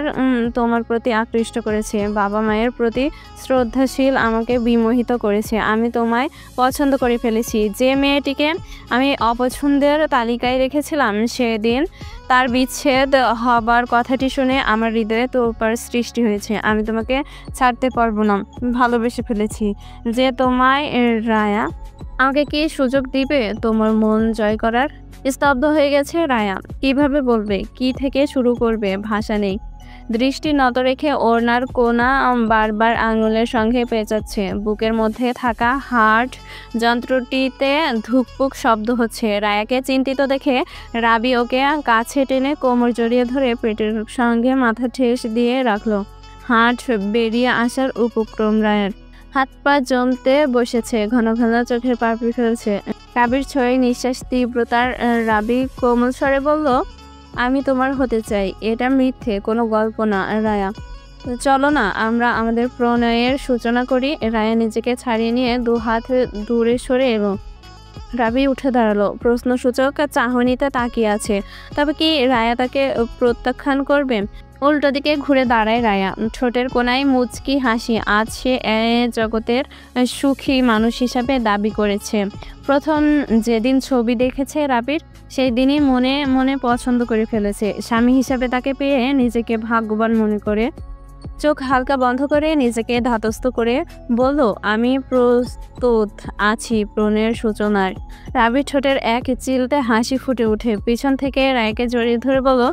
তোমার প্রতি আকৃষ্ট করেছে। বাবা মায়ের প্রতি শ্রদ্ধাশীল আমাকে বিমোহিত করেছে। আমি তোমায় পছন্দ করে ফেলেছি। যে মেয়েটিকে আমি অপছন্দের তালিকায় রেখেছিলাম, সেদিন তার বিচ্ছেদ হবার কথাটি শুনে আমার হৃদয়ে তোলপাড় সৃষ্টি হয়েছে। আমি তোমাকে ছাড়তে পারবো না, ভালোবেসে ফেলেছি যে তোমায়। রায়া, আমাকে কি সুযোগ দিবে তোমার মন জয় করার? স্তব্ধ হয়ে গেছে রায়া। কিভাবে বলবে, কি থেকে শুরু করবে, ভাষা নেই। দৃষ্টি নত রেখে ওড়নার কোনা বারবার আঙুলের সঙ্গে পেঁচাচ্ছে। বুকের মধ্যে থাকা হার্ট যন্ত্রটিতে ধুকপুক শব্দ হচ্ছে। রায়াকে চিন্তিত দেখে রাবি ওকে কাছে টেনে কোমর জড়িয়ে ধরে পেটের সঙ্গে মাথা ঠেস দিয়ে রাখলো। হার্ট বেরিয়ে আসার উপক্রম রায়ের। হাত পা জমতে বসেছে, ঘন ঘন চোখের পাপড়ি ফেলছে। রাবির ছয়ে নিঃশ্বাস তীব্রতার। রাবি কোমল স্বরে বলল, আমি তোমার হতে চাই। এটা মিথ্যে কোনো গল্প না রায়া। চলো না আমরা আমাদের প্রণয়ের সূচনা করি। রায়া নিজেকে ছাড়িয়ে নিয়ে 2 হাত দূরে সরে এলো। রাবি উঠে দাঁড়ালো, প্রশ্নসূচক চাহনিতে তাকিয়ে আছে। তবে কি রায়া তাকে প্রত্যাখ্যান করবে? উল্টো দিকে ঘুরে দাঁড়ায় রায়া, ঠোঁটের কোনায় মুচকি হাসি। আজ সে জগতের সুখী মানুষ হিসাবে দাবি করেছে। প্রথম যেদিন ছবি দেখেছে রাবির, সেই দিনই মনে মনে পছন্দ করে ফেলেছে। স্বামী হিসাবে তাকে পেয়ে নিজেকে ভাগ্যবান মনে করে চোখ হালকা বন্ধ করে নিজেকে ধাতস্থ করে বলল, আমি প্রস্তুত আছি প্রণয়ের সূচনার। রাবির ঠোঁটের এক চিলতে হাসি ফুটে ওঠে। পিছন থেকে রায়কে জড়িয়ে ধরে বলল,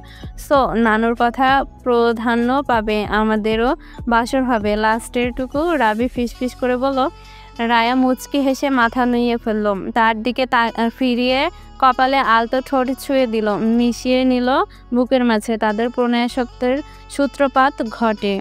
সো নানুর কথা প্রাধান্য পাবে, আমাদেরও বাসর হবে লাস্টের টুকু। রাবি ফিসফিস করে বলল। রায়া মুচকি হেসে মাথা নুইয়ে ফেলল। তার দিকে ফিরিয়ে কপালে আলতো ঠোঁট ছুঁয়ে দিল, মিশিয়ে নিল বুকের মাঝে। তাদের প্রণয়াসক্তের সূত্রপাত ঘটে।